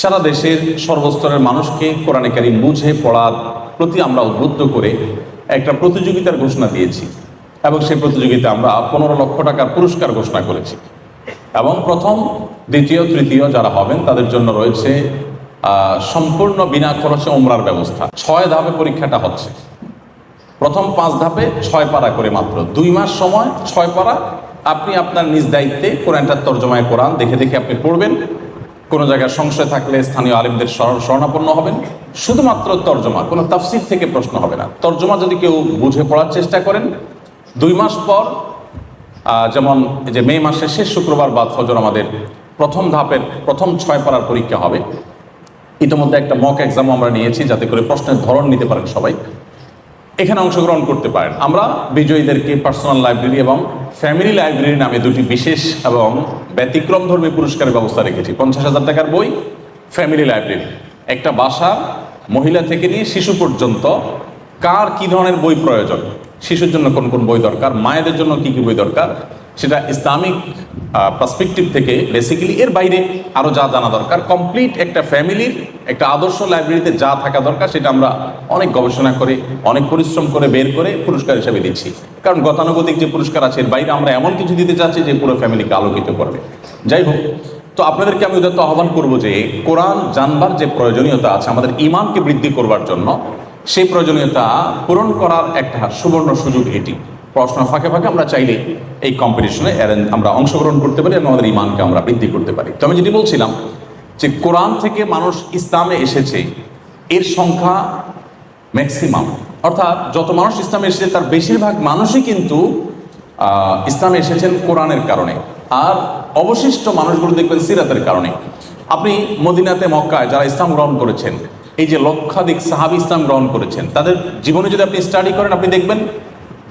সারা দেশের সর্বস্তরের মানুষকে কোরআনে কারীম বুঝে পড়ার প্রতি আমরা উদ্বুদ্ধ করে একটা প্রতিযোগিতার ঘোষণা দিয়েছি এবং সেই প্রতিযোগিতা আমরা 15 লক্ষ টাকার পুরস্কার ঘোষণা করেছি এবং প্রথম, দ্বিতীয়, তৃতীয় যারা হবেন তাদের জন্য রয়েছে সম্পূর্ণ বিনা খরচে উমরার ব্যবস্থা। 6 ধাপে পরীক্ষাটা হচ্ছে। প্রথম 5 ধাপে 6 পারা করে, মাত্র 2 মাস সময়, 6 পারা। আপনি আপনার নিজ দায়িত্বে কোরআনটার তর্জমায় কোরআন দেখে দেখে আপনি পড়বেন। কোনো জায়গায় সংশয় থাকলে স্থানীয় আলেমদের শরণাপন্ন হবেন। শুধুমাত্র তর্জমা, কোনো তাফসীর থেকে প্রশ্ন হবে না। তর্জমা যদি কেউ বুঝে পড়ার চেষ্টা করেন, 2 মাস পর, যেমন যে মে মাসের শেষ শুক্রবার বাদ ফজর আমাদের প্রথম ধাপের প্রথম 6 পারার পরীক্ষা হবে। ইতিমধ্যে একটা মক এক্সাম আমরা নিয়েছি যাতে করে প্রশ্নের ধরন নিতে পারেন সবাই, এখানে অংশগ্রহণ করতে পারেন। আমরা বিজয়ীদেরকে পার্সোনাল লাইব্রেরি এবং ফ্যামিলি লাইব্রেরি নামে 2টি বিশেষ এবং ব্যতিক্রমধর্মী পুরস্কারের ব্যবস্থা রেখেছি। 50,000 টাকার বই, ফ্যামিলি লাইব্রেরি। একটা বাসার মহিলা থেকে নিয়ে শিশু পর্যন্ত কার কি ধরনের বই প্রয়োজন, শিশুর জন্য কোন কোন বই দরকার, মায়েদের জন্য কি কি বই দরকার, সেটা ইসলামিক পার্সপেক্টিভ থেকে বেসিক্যালি, এর বাইরে আরও যা জানা দরকার, কমপ্লিট একটা ফ্যামিলির একটা আদর্শ লাইব্রেরিতে যা থাকা দরকার সেটা আমরা অনেক গবেষণা করে, অনেক পরিশ্রম করে বের করে পুরস্কার হিসেবে দিচ্ছি। কারণ গতানুগতিক যে পুরস্কার আছে এর বাইরে আমরা এমন কিছু দিতে চাচ্ছি যে পুরো ফ্যামিলিকে আলোকিত করবে। যাই হোক, তো আপনাদেরকে আমি উদাত্ত আহ্বান করবো যে কোরআন জানবার যে প্রয়োজনীয়তা আছে আমাদের ইমানকে বৃদ্ধি করবার জন্য, সেই প্রয়োজনীয়তা পূরণ করার একটা সুবর্ণ সুযোগ এটি। পড়াশোনার ফাঁকে ফাঁকে আমরা চাইলে এই কম্পিটিশনে আমরা অংশগ্রহণ করতে পারি এবং আমাদের ইমানকে আমরা বৃদ্ধি করতে পারি। তো আমি যেটি বলছিলাম যে কোরআন থেকে মানুষ ইসলামে এসেছে এর সংখ্যা ম্যাক্সিমাম, অর্থাৎ যত মানুষ ইসলামে এসেছে তার বেশিরভাগ মানুষই কিন্তু ইসলামে এসেছেন কোরআনের কারণে, আর অবশিষ্ট মানুষগুলো দেখবেন সিরাতের কারণে। আপনি মদিনাতে, মক্কায় যারা ইসলাম গ্রহণ করেছেন, এই যে লক্ষাধিক সাহাবী ইসলাম গ্রহণ করেছেন, তাদের জীবনে যদি আপনি স্টাডি করেন আপনি দেখবেন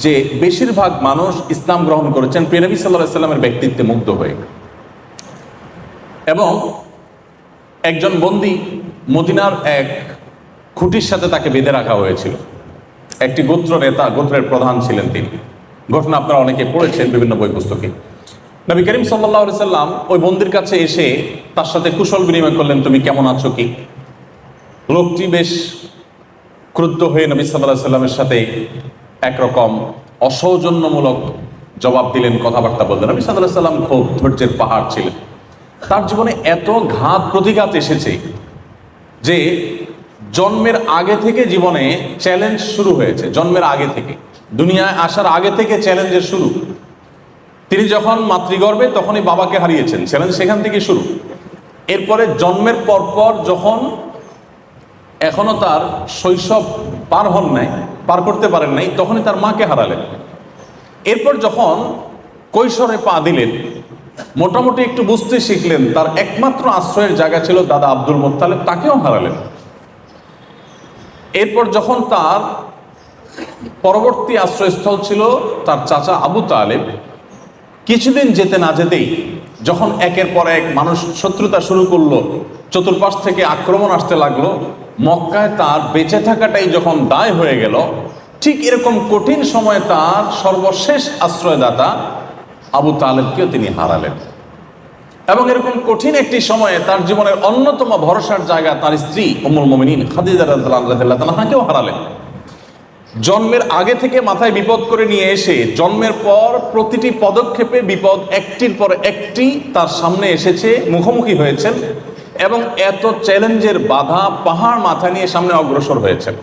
যে বেশিরভাগ মানুষ ইসলাম গ্রহণ করেছেন প্রিয় নবী সাল্লাল্লাহু আলাইহি সাল্লামের ব্যক্তিত্বে মুগ্ধ হয়ে। এবং একজন বন্দী মদিনার এক খুঁটির সাথে তাকে বেঁধে রাখা হয়েছিল। একটি গোত্র নেতা, গোত্রের প্রধান ছিলেন তিনি। ঘটনা আপনারা অনেকে পড়েছেন বিভিন্ন বই পুস্তকে। নবী করিম সাল্লাল্লাহু আলাইহি সাল্লাম ওই বন্দীর কাছে এসে তার সাথে কুশল বিনিময় করলেন, তুমি কেমন আছো কি। লোকটি বেশ ক্রুদ্ধ হয়ে নবী সাল্লাল্লাহু আলাইহি সাল্লামের সাথে একরকম অসৌজন্যমূলক জবাব দিলেন, কথাবার্তা বললেন। নবী সাল্লাল্লাহু আলাইহি সাল্লাম খুব ধৈর্যের পাহাড় ছিলেন। তার জীবনে এত ঘাত প্রতিঘাত এসেছে যে জন্মের আগে থেকে জীবনে চ্যালেঞ্জ শুরু হয়েছে। জন্মের আগে থেকে, দুনিয়ায় আসার আগে থেকে চ্যালেঞ্জের শুরু। তিনি যখন মাতৃগর্ভে তখনই বাবাকে হারিয়েছেন, চ্যালেঞ্জ সেখান থেকে শুরু। এরপরে জন্মের পরপর যখন এখনো তার শৈশব পার করতে পারেন নাই, তখনই তার মাকে হারালেন। এরপর যখন কৈশোরে পা দিলেন, মোটামুটি একটু বুঝতে শিখলেন, তার একমাত্র আশ্রয়ের জায়গা ছিল দাদা আব্দুল মুত্তালিব, তাকেও হারালেন। এরপর যখন তার পরবর্তী আশ্রয়স্থল ছিল তার চাচা আবু তালেব, কিছুদিন যেতে না যেতেই যখন একের পর এক মানুষ শত্রুতা শুরু করলো, চতুর্পাশ থেকে আক্রমণ আসতে লাগলো, মক্কায় তার বেঁচে থাকাটাই যখন দায় হয়ে গেল, ঠিক এরকম কঠিন সময়ে তার সর্বশেষ আশ্রয়দাতা আবু তালেবকেও তিনি হারালেন। এবং এরকম কঠিন একটি সময়ে তার জীবনের অন্যতম ভরসার জায়গা তার স্ত্রী উম্মুল মুমিনিন খাদিজা রাদিয়াল্লাহু আনহাকেও হারালেন। জন্মের আগে থেকে মাথায় বিপদ করে নিয়ে এসে জন্মের পর প্রতিটি পদক্ষেপে বিপদ একটির পর একটি তার সামনে এসেছে, মুখোমুখি হয়েছেন, এবং এত চ্যালেঞ্জের বাধা পাহাড় মাথা নিয়ে সামনে অগ্রসর হয়েছেন।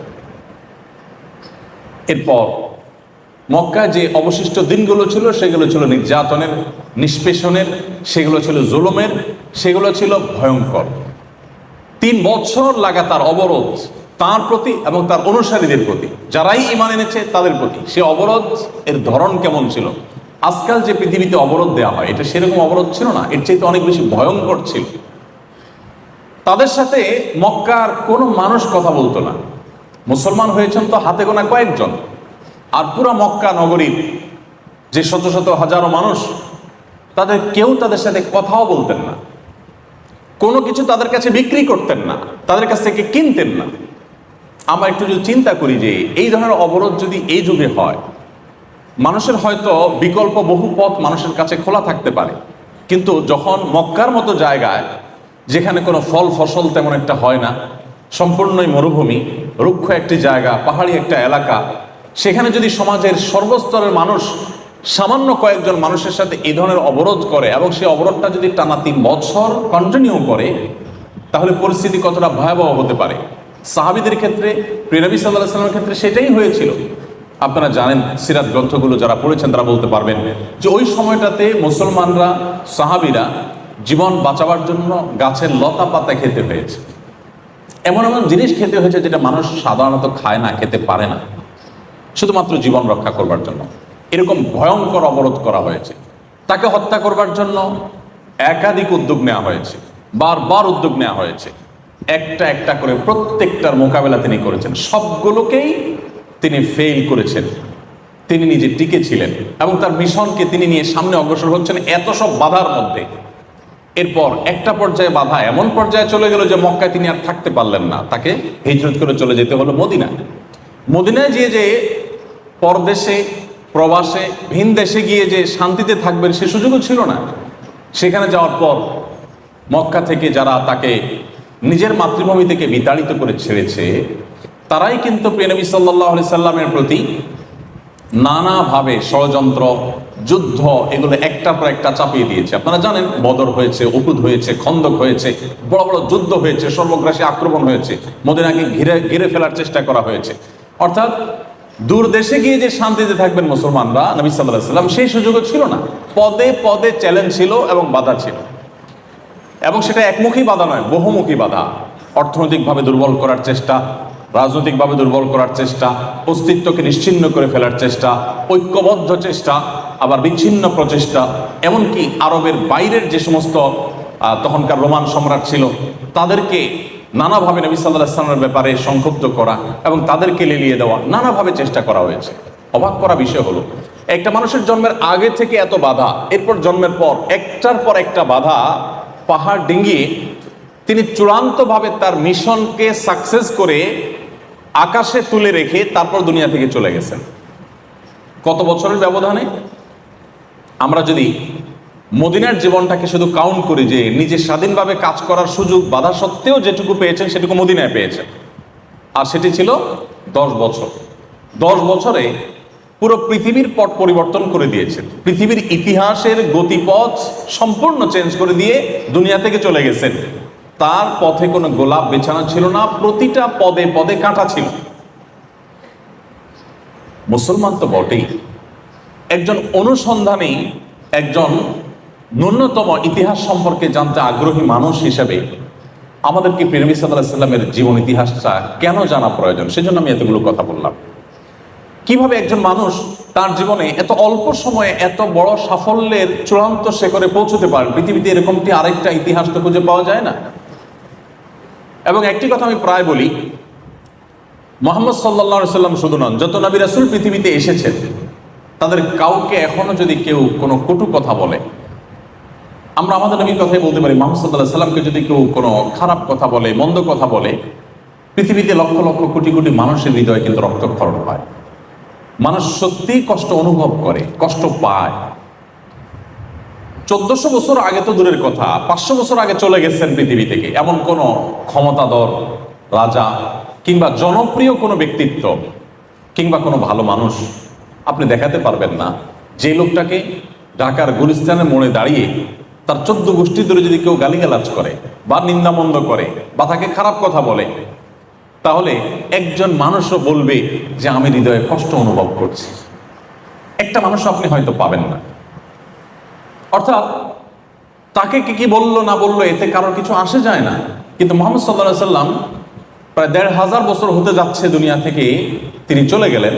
এরপর মক্কায় যে অবশিষ্ট দিনগুলো ছিল সেগুলো ছিল নির্যাতনের, নিষ্পেষণের, সেগুলো ছিল জুলুমের, সেগুলো ছিল ভয়ঙ্কর। 3 বছর লাগাতার অবরোধ তার প্রতি এবং তার অনুসারীদের প্রতি, যারাই ঈমান এনেছে তাদের প্রতি। সে অবরোধ এর ধরন কেমন ছিল? আজকাল যে পৃথিবীতে অবরোধ দেওয়া হয়, এটা সেরকম অবরোধ ছিল না, এর চাইতে অনেক বেশি ভয়ঙ্কর ছিল। তাদের সাথে মক্কার কোনো মানুষ কথা বলতো না। মুসলমান হয়েছেন তো হাতে গোনা কয়েকজন, আর পুরো মক্কা নগরীর যে শত শত হাজারো মানুষ, কেউ তাদের সাথে কথাও বলতেন না, কোনো কিছু তাদের কাছে বিক্রি করতেন না, তাদের কাছ থেকে কিনতেন না। আমরা একটু যদি চিন্তা করি যে এই ধরনের অবরোধ যদি এই যুগে হয়, মানুষের হয়তো বিকল্প বহু পথ মানুষের কাছে খোলা থাকতে পারে, কিন্তু যখন মক্কার মতো জায়গায়, যেখানে কোনো ফল ফসল তেমন একটা হয় না, সম্পূর্ণই মরুভূমি, রুক্ষ একটি জায়গা, পাহাড়ি একটা এলাকা, সেখানে যদি সমাজের সর্বস্তরের মানুষ সামান্য কয়েকজন মানুষের সাথে এই ধরনের অবরোধ করে, এবং সেই অবরোধটা যদি টানা 3 বছর কন্টিনিউ করে, তাহলে পরিস্থিতি কতটা ভয়াবহ হতে পারে। সাহাবীদের ক্ষেত্রে, প্রিয় নবী সাল্লাল্লাহু আলাইহি ওয়াসাল্লামের ক্ষেত্রে সেটাই হয়েছিল। আপনারা জানেন, সিরাত গ্রন্থগুলো যারা পড়েছেন তারা বলতে পারবেন যে ওই সময়টাতে মুসলমানরা, সাহাবীরা জীবন বাঁচাবার জন্য গাছের লতা পাতা খেতে হয়েছে, এমন এমন জিনিস খেতে হয়েছে যেটা মানুষ সাধারণত খায় না, খেতে পারে না, শুধুমাত্র জীবন রক্ষা করবার জন্য। এরকম ভয়ঙ্কর অবরোধ করা হয়েছে। তাকে হত্যা করবার জন্য একাধিক উদ্যোগ নেওয়া হয়েছে, বারবার উদ্যোগ নেওয়া হয়েছে, একটা একটা করে প্রত্যেকটার মোকাবেলা তিনি করেছেন, সবগুলোকেই তিনি ফেল করেছেন। তিনি নিজে টিকে ছিলেন এবং তার মিশনকে তিনি নিয়ে সামনে অগ্রসর হচ্ছেন এত সব বাধার মধ্যে। এরপর একটা পর্যায়ে বাধা এমন পর্যায়ে চলে গেল যে মক্কায় তিনি আর থাকতে পারলেন না, তাকে হিজরত করে চলে যেতে হলো মদিনায়। মদিনায় যে পরদেশে, প্রবাসে, ভিন দেশে গিয়ে যে শান্তিতে থাকবেন সে সুযোগও ছিল না। সেখানে যাওয়ার পর মক্কা থেকে যারা তাকে নিজের মাতৃভূমি থেকে বিতাড়িত করে ছেড়েছে, তারাই কিন্তু প্রিয় নবী সাল্লাল্লাহু আলাইহি সাল্লামের প্রতি নানাভাবে ষড়যন্ত্র, যুদ্ধ, এগুলো একটার পর একটা চাপিয়ে দিয়েছে। আপনারা জানেন, বদর হয়েছে, উহুদ হয়েছে, খন্দক হয়েছে, বড় বড় যুদ্ধ হয়েছে, সর্বগ্রাসী আক্রমণ হয়েছে, মদিনাকে ঘিরে ফেলার চেষ্টা করা হয়েছে। অর্থাৎ দূর দেশে গিয়ে যে শান্তিতে থাকবেন মুসলমানরা, নবী সাল্লাল্লাহু আলাইহি সাল্লাম সেই সুযোগও ছিল না। পদে পদে চ্যালেঞ্জ ছিল এবং বাধা ছিল, এবং সেটা একমুখী বাধা নয়, বহুমুখী বাধা। অর্থনৈতিকভাবে দুর্বল করার চেষ্টা, রাজনৈতিকভাবে দুর্বল করার চেষ্টা, অস্তিত্বকে নিশ্চিহ্ন করে ফেলার চেষ্টা, ঐক্যবদ্ধ চেষ্টা, আবার বিচ্ছিন্ন প্রচেষ্টা, এমনকি আরবের বাইরের যে সমস্ত তখনকার রোমান সম্রাট ছিল তাদেরকে নানাভাবে নবী সাল্লাল্লাহু আলাইহি ওয়াসাল্লামের ব্যাপারে সংক্ষুব্ধ করা এবং তাদেরকে লেলিয়ে দেওয়া, নানাভাবে চেষ্টা করা হয়েছে। অবাক করা বিষয় হলো, একটা মানুষের জন্মের আগে থেকে এত বাধা, এরপর জন্মের পর একটার পর একটা বাধা পাহাড় ডিঙ্গিয়ে তিনি চূড়ান্তভাবে তার মিশনকে সাকসেস করে আকাশে তুলে রেখে তারপর দুনিয়া থেকে চলে গেছেন। কত বছরের ব্যবধানে? আমরা যদি মদিনার জীবনটাকে শুধু কাউন্ট করি, যে নিজে স্বাধীনভাবে কাজ করার সুযোগ বাধা সত্ত্বেও যেটুকু পেয়েছেন সেটুকু মদিনায় পেয়েছেন, আর সেটি ছিল 10 বছর। 10 বছরে পুরো পৃথিবীর পট পরিবর্তন করে দিয়েছেন, পৃথিবীর ইতিহাসের গতিপথ সম্পূর্ণ চেঞ্জ করে দিয়ে দুনিয়া থেকে চলে গেছেন। তার পথে কোনো গোলাপ বেছানো ছিল না, প্রতিটা পদে পদে কাঁটা ছিল। মুসলমান তো বটেই, একজন অনুসন্ধানী, একজন ন্যূনতম ইতিহাস সম্পর্কে জানতে আগ্রহী মানুষ হিসেবে আমাদেরকে প্রিয় নবী সাল্লাল্লাহু আলাইহি সাল্লামের জীবন ইতিহাসটা কেন জানা প্রয়োজন, সেজন্য আমি এতগুলো কথা বললাম। কিভাবে একজন মানুষ তার জীবনে এত অল্প সময়ে এত বড় সাফল্যের চূড়ান্ত শিখরে পৌঁছতে পারেন, পৃথিবীতে এরকমটি আরেকটা ইতিহাস তো খুঁজে পাওয়া যায় না। এবং একটি কথা আমি প্রায় বলি, মুহাম্মদ সাল্লাল্লাহু আলাইহি সাল্লাম শুধু নন, যত নবী রাসূল পৃথিবীতে এসেছেন তাদের কাউকে এখনো যদি কেউ কোনো কটু কথা বলে, আমরা আমাদের নবীর কথাই বলতে পারি, মুহাম্মদ সাল্লাল্লাহু আলাইহি সাল্লামকে যদি কেউ কোনো খারাপ কথা বলে, মন্দ কথা বলে, পৃথিবীতে লক্ষ লক্ষ কোটি কোটি মানুষের হৃদয়ে কিন্তু রক্তক্ষরণ হয়। মানুষ সত্যি কষ্ট অনুভব করে, কষ্ট পায়। 1400 বছর আগে তো দূরের কথা, 500 বছর আগে চলে গেছেন পৃথিবী থেকে এমন কোন ক্ষমতাধর রাজা কিংবা জনপ্রিয় কোনো ব্যক্তিত্ব কিংবা কোনো ভালো মানুষ আপনি দেখাতে পারবেন না, যে লোকটাকে ঢাকার গুলিস্তানের মোড়ে দাঁড়িয়ে তার 14 গোষ্ঠী ধরে যদি কেউ গালিগালাজ করে বা নিন্দামন্দ করে বা তাকে খারাপ কথা বলে, তাহলে একজন মানুষও বলবে যে আমি হৃদয়ে কষ্ট অনুভব করছি। একটা মানুষ আপনি হয়তো পাবেন না। অর্থাৎ তাকে কি বললো না বললো এতে কারোর কিছু আসে যায় না। কিন্তু মুহাম্মদ সাল্লাল্লাহু আলাইহি সাল্লাম প্রায় 1500 বছর হতে যাচ্ছে দুনিয়া থেকে তিনি চলে গেলেন।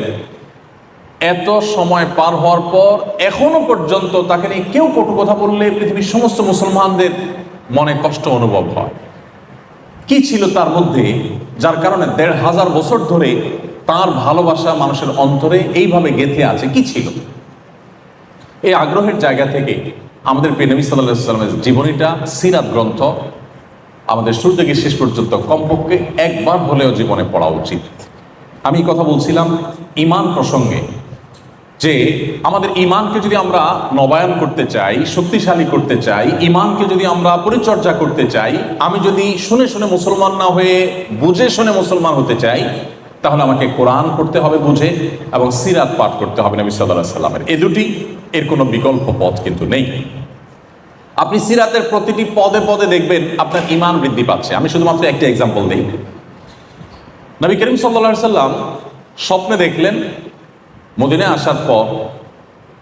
এত সময় পার হওয়ার পর এখনো পর্যন্ত তাকে নিয়ে কেউ কটু কথা বললে পৃথিবীর সমস্ত মুসলমানদের মনে কষ্ট অনুভব হয়। কি ছিল তার মধ্যে যার কারণে 1500 বছর ধরে তার ভালোবাসা মানুষের অন্তরে এইভাবে গেঁথে আছে? কি ছিল? এই আগ্রহের জায়গা থেকে আমাদের প্রিয় নবী সাল্লাল্লাহু আলাইহি সাল্লামের জীবনীটা, সিরাত গ্রন্থ আমাদের শুরু থেকে শেষ পর্যন্ত কমপক্ষে একবার হলেও জীবনে পড়া উচিত। আমি কথা বলছিলাম ঈমান প্রসঙ্গে, যে আমাদের ঈমানকে যদি আমরা নবায়ন করতে চাই, শক্তিশালী করতে চাই, ঈমানকে যদি আমরা পরিচর্যা করতে চাই, আমি যদি শুনে শুনে মুসলমান না হয়ে বুঝে শুনে মুসলমান হতে চাই, তাহলে আমাকে কোরআন পড়তে হবে বুঝে এবং সিরাত পাঠ করতে হবে নবী সাল্লাল্লাহু আলাইহি সাল্লামের। এই দুটি, এর কোনো বিকল্প পথ কিন্তু নেই। আপনি সিরাতের প্রতিটি পদে পদে দেখবেন আপনার ঈমান বৃদ্ধি পাচ্ছে। আমি শুধুমাত্র একটা এক্সাম্পল দিই। নবী করিম সাল্লাল্লাহু আলাইহি সাল্লাম স্বপ্নে দেখলেন মদিনায় আসার পর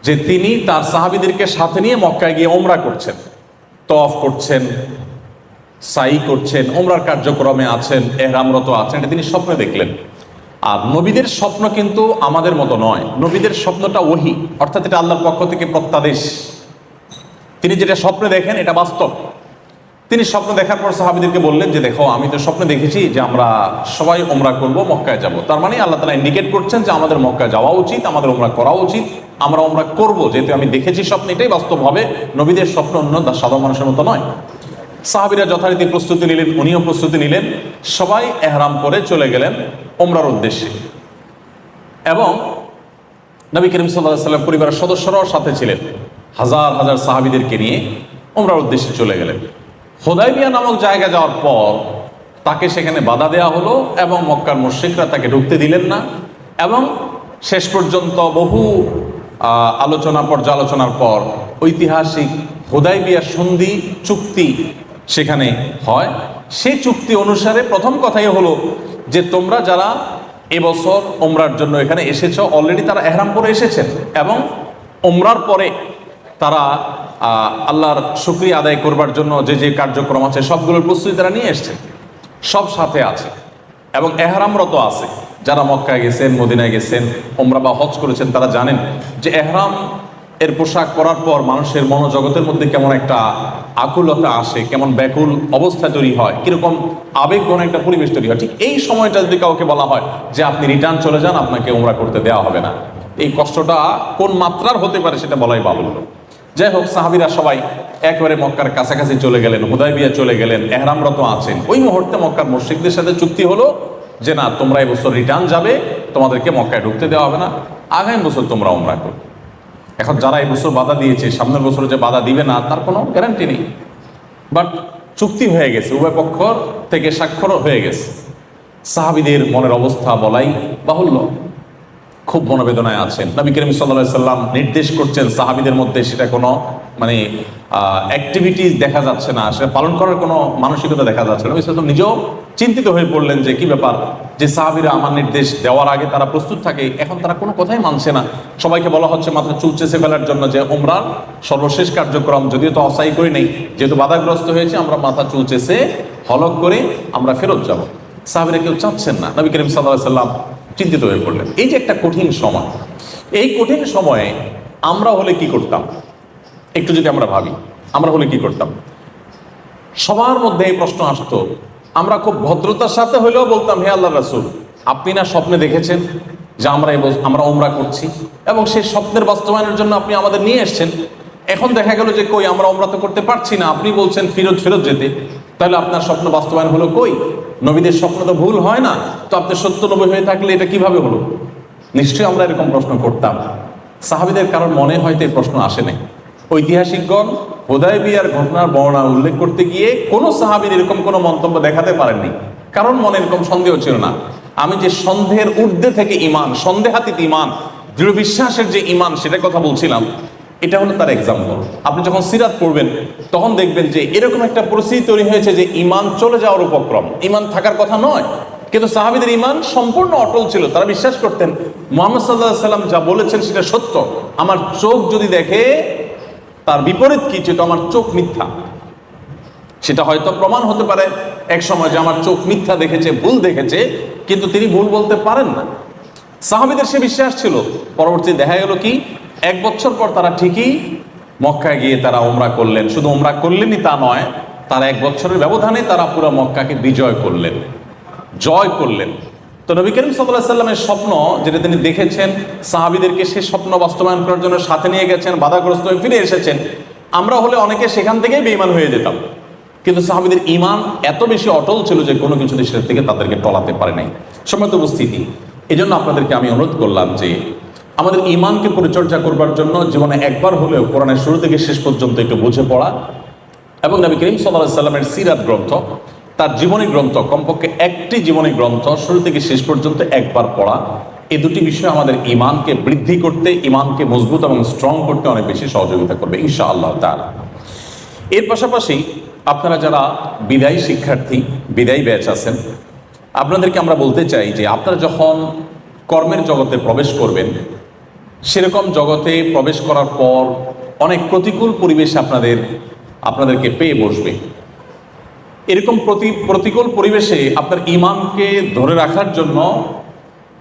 যে তিনি তার সাহাবীদেরকে সাথে নিয়ে মক্কায় গিয়ে ওমরা করছেন, তওয়াফ করছেন, সাই করছেন, ওমরার কার্যক্রমে আছেন, ইহরামরত আছেন। এটা তিনি স্বপ্নে দেখলেন। আর নবীদের স্বপ্ন কিন্তু আমাদের মতো নয়। নবীদের স্বপ্নটা ওহী, অর্থাৎ এটা আল্লাহর পক্ষ থেকে প্রত্যাদেশ। তিনি যেটা স্বপ্নে দেখেন এটা বাস্তব। তিনি স্বপ্ন দেখার পর সাহাবীদেরকে বললেন যে দেখো, আমি তো স্বপ্নে দেখেছি যে আমরা সবাই ওমরা করব, মক্কায় যাব। তার মানে আল্লাহ তাআলা ইন্ডিকেট করছেন যে আমাদের মক্কায় যাওয়া উচিত, আমাদের ওমরা করা উচিত, আমরা ওমরা করব, যেহেতু আমি দেখেছি স্বপ্ন, এটাই বাস্তব হবে। নবীদের স্বপ্ন অন্য সাধারণ মানুষের মতো নয়। সাহাবীরা যথারীতি প্রস্তুতি নিলেন, উনিও প্রস্তুতি নিলেন, সবাই ইহরাম করে চলে গেলেন ওমরার উদ্দেশ্যে। এবং নবী করিম সাল্লাল্লাহু আলাইহি সাল্লাম পরিবারের সদস্যরাও সাথে ছিলেন, হাজার হাজার সাহাবীদেরকে নিয়ে ওমরার উদ্দেশ্যে চলে গেলেন। হুদায়বিয়া নামক জায়গা যাওয়ার পর তাকে সেখানে বাধা দেওয়া হলো এবং মক্কার মুশরিকরা তাকে ঢুকতে দিলেন না। এবং শেষ পর্যন্ত বহু আলোচনা পর্যালোচনার পর ঐতিহাসিক হুদায়বিয়া সন্ধি চুক্তি সেখানে হয়। সেই চুক্তি অনুসারে প্রথম কথাই হলো যে তোমরা যারা এবছর ওমরার জন্য এখানে এসেছো, অলরেডি তারা ইহরাম পরে এসেছেন এবং ওমরার পরে তারা আল্লাহর শুকরিয়া আদায় করবার জন্য যে যে কার্যক্রম আছে সবগুলোর প্রস্তুতি তারা নিয়ে এসছেন, সব সাথে আছে এবং ইহরামরত আছে। যারা মক্কায় গেছেন, মদিনায় গেছেন, ওমরা বা হজ করেছেন, তারা জানেন যে ইহরাম এর পোশাক পরার পর মানুষের মনোজগতের মধ্যে কেমন একটা আকুলতা আসে, কেমন ব্যাকুল অবস্থা তৈরি হয়, কিরকম আবেগঘন একটা পরিবেশ তৈরি হয়। ঠিক এই সময়টা যদি কাউকে বলা হয় যে আপনি রিটার্ন চলে যান, আপনাকে ওমরা করতে দেওয়া হবে না, এই কষ্টটা কোন মাত্রার হতে পারে সেটা বলাই বাহুল্য। যাই হোক, সাহাবীরা সবাই একেবারে মক্কার কাছাকাছি চলে গেলেন, হুদায়বিয়া চলে গেলেন, ইহরামরত আছেন। ওই মুহূর্তে মক্কার মুশরিকদের সাথে চুক্তি হলো যে না, তোমরা এই বছর রিটার্ন যাবে, তোমাদেরকে মক্কায় ঢুকতে দেওয়া হবে না, আগামী বছর তোমরা ওমরা করবে। এখন যারা এই বছর বাধা দিয়েছে, সামনের বছর যে বাধা দিবে না তার কোনো গ্যারান্টি নেই, বাট চুক্তি হয়ে গেছে, উভয় পক্ষ থেকে স্বাক্ষর হয়ে গেছে। সাহাবীদের মনের অবস্থা বলাই বাহুল্য, খুব মনোবেদনায় আছেন। নবী করিম সাল্লাল্লাহু আলাইহি সাল্লাম নির্দেশ করছেন, সাহাবীদের মধ্যে সেটা কোনো মানে অ্যাক্টিভিটিস দেখা যাচ্ছে না, সেটা পালন করার কোনো মানসিকতা দেখা যাচ্ছে না। নবী সাল্লাল্লাহু আলাইহি সাল্লাম নিজেও চিন্তিত হয়ে পড়লেন যে কি ব্যাপার, যে সাহাবীরা আমার নির্দেশ দেওয়ার আগে তারা প্রস্তুত থাকে, এখন তারা কোনো কথাই মানছে না। সবাইকে বলা হচ্ছে মাথা চুল চেঁচে ফেলার জন্য যে ওমরার সর্বশেষ কার্যক্রম, যদিও তো অসাই করি নেই, যেহেতু বাধাগ্রস্ত হয়েছে, আমরা মাথা চুল চেঁচে হলক করে আমরা ফেরত যাব। সাহাবীরা কেউ চাচ্ছেন না। নবী করিম সাল্লাল্লাহু আলাইহি সাল্লাম চিন্তিত হয়ে পড়লেন। এই যে একটা কঠিন সময়, এই কঠিন সময়ে আমরা হলে কি করতাম, একটু যদি আমরা ভাবি, আমরা হলে কি করতাম? সবার মধ্যে এই প্রশ্ন আসতো। আমরা খুব ভদ্রতার সাথে হলেও বলতাম, হে আল্লাহর রাসূল, আপনি না স্বপ্নে দেখেছেন যে আমরা উমরা করছি এবং সেই স্বপ্নের বাস্তবায়নের জন্য আপনি আমাদের নিয়ে এসেছেন। এখন দেখা গেল যে কই, আমরা উমরা তো করতে পারছি না, আপনি বলছেন ফেরত যেতে, তাহলে আপনার স্বপ্ন বাস্তবায়ন হলো কই? নবীদের স্বপ্ন তো ভুল হয় না, তো আপনি সত্য নবী হয়ে থাকলে এটা কিভাবে হলো? নিশ্চয়ই আমরা এরকম প্রশ্ন করতাম। সাহাবীদের কারোর মনে হয়তো এই প্রশ্ন আসে নাই। ঐতিহাসিকগণ হুদায়বিয়ার ঘটনার বর্ণনা উল্লেখ করতে গিয়ে কোনো সাহাবীর এরকম কোনো মন্তব্য দেখাতে পারেননি, কারণ মনে এরকম সন্দেহ ছিল না। আমি যে সন্দেহের ঊর্ধ্বে থেকে ইমান, সন্দেহাতীত ইমান, দৃঢ় বিশ্বাসের যে ইমান, সেটার কথা বলছিলাম, এটা হলো তার এক্সাম্পল। আপনি যখন সিরাত পড়বেন তখন দেখবেন যে এরকম একটা পরিস্থিতি তৈরি হয়েছে যে ইমান চলে যাওয়ার উপক্রম, ইমান থাকার কথা নয়, কিন্তু সাহাবীদের ইমান সম্পূর্ণ অটল ছিল। তারা বিশ্বাস করতেন মুহাম্মদ সাল্লাল্লাহু আলাইহি সাল্লাম যা বলেছেন সেটা সত্য। আমার চোখ যদি দেখে তার বিপরীত কিছু, তো আমার চোখ মিথ্যা। সেটা হয়তো প্রমাণ হতে পারে এক সময় যে আমার চোখ মিথ্যা দেখেছে, ভুল দেখেছে, কিন্তু তিনি ভুল বলতে পারেন না। সাহাবীদের সে বিশ্বাস ছিল। পরবর্তী দেখা গেল কি, 1 বছর পর তারা ঠিকই মক্কায় গিয়ে তারা উমরা করলেন। শুধু উমরা করলেনই তা নয়, তারা 1 বছরের ব্যবধানে তারা পুরো মক্কাকে বিজয় করলেন, জয় করলেন। তো নবী করিম সাল্লাল্লাহু আলাইহি সাল্লামের স্বপ্ন যেটা তিনি দেখেছেন, সাহাবীদেরকে সেই স্বপ্ন বাস্তবায়ন করার জন্য সাথে নিয়ে গেছেন, বাধাগ্রস্ত হয়ে ফিরে এসেছেন। আমরা হলে অনেকে সেখান থেকেই বেঈমান হয়ে যেতাম, কিন্তু সাহাবীদের ঈমান এত বেশি অটল ছিল যে কোনো কিছু সেটা থেকে তাদেরকে টলাতে পারে নাই। সম্মানিত উপস্থিতি, এই জন্য আপনাদেরকে আমি অনুরোধ করলাম যে আমাদের ঈমানকে পরিচর্যা করবার জন্য জীবনে একবার হলেও কোরআনের শুরু থেকে শেষ পর্যন্ত একটু বুঝে পড়া এবং নবী করিম সাল্লাল্লাহু আলাইহি সাল্লামের সিরাত গ্রন্থ, তার জীবনী গ্রন্থ, কমপক্ষে একটি জীবনী গ্রন্থ শুরু থেকে শেষ পর্যন্ত একবার পড়া, এই দুটি বিষয় আমাদের ঈমানকে বৃদ্ধি করতে, ঈমানকে মজবুত এবং স্ট্রং করতে অনেক বেশি সহযোগিতা করবে ইনশাআল্লাহ তাআলা। এর পাশাপাশি আপনারা যারা বিদায়ী শিক্ষার্থী, বিদায়ী ব্যাচ আছেন, আপনাদেরকে আমরা বলতে চাই যে আপনারা যখন কর্মের জগতে প্রবেশ করবেন, সেরকম জগতে প্রবেশ করার পর অনেক প্রতিকূল পরিবেশ আপনাদেরকে পেয়ে বসবে। এরকম প্রতিকূল পরিবেশে আপনার ঈমানকে ধরে রাখার জন্য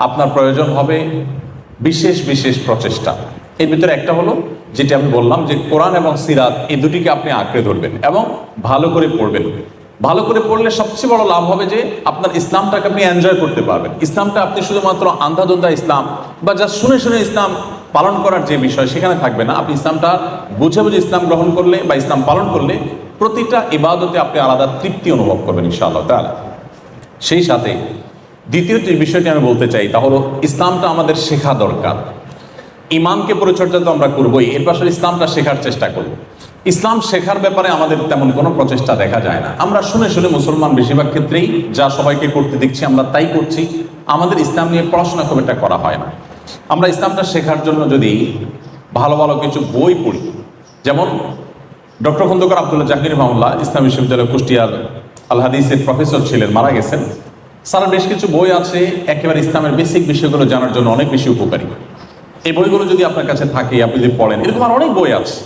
আপনার প্রয়োজন হবে বিশেষ বিশেষ প্রচেষ্টা। এর ভিতরে একটা হলো যেটা আমি বললাম যে কোরআন এবং সিরাত, এই দুটিকে আপনি আঁকড়ে ধরবেন এবং ভালো করে পড়বেন। ভালো করে পড়লে সবচেয়ে বড় লাভ হবে যে আপনার ইসলামটাকে আপনি এনজয় করতে পারবেন। ইসলামটা আপনি শুধুমাত্র আন্ধাধুন্ধা ইসলাম বা যা শুনে শুনে ইসলাম পালন করার যে বিষয়, সেখানে থাকবে না। আপনি ইসলামটা বুঝে বুঝে ইসলাম গ্রহণ করলে বা ইসলাম পালন করলে প্রতিটা ইবাদতে আপনি আলাদা তৃপ্তি অনুভব করবেন ইনশাআল্লাহ তাআলা। সেই সাথে দ্বিতীয় যে বিষয়টি আমি বলতে চাই তা হলো ইসলামটা আমাদের শেখা দরকার। ঈমানকে পরিচর্যা তো আমরা করবোই, এর পাশে ইসলামটা শেখার চেষ্টা করব। ইসলাম শেখার ব্যাপারে আমাদের তেমন কোনো প্রচেষ্টা দেখা যায় না। আমরা শুনে শুনে মুসলমান বেশিরভাগ ক্ষেত্রেই যা সবাইকে করতে দেখছি আমরা তাই করছি। আমাদের ইসলাম নিয়ে পড়াশোনা খুব একটা করা হয় না। আমরা ইসলামটা শেখার জন্য যদি ভালো ভালো কিছু বই পড়ি, যেমন ডক্টর খন্দকার আব্দুল্লাহ জাকির রহমাহুল্লাহ ইসলাম বিশ্ববিদ্যালয় কুষ্টিয়ার আল হাদিসের প্রফেসর ছিলেন, মারা গেছেন। স্যার বেশ কিছু বই আছে একেবারে ইসলামের বেসিক বিষয়গুলো জানার জন্য অনেক বেশি উপকারী। এই বইগুলো যদি আপনার কাছে থাকে, আপনি যদি পড়েন, এরকম আর অনেক বই আছে,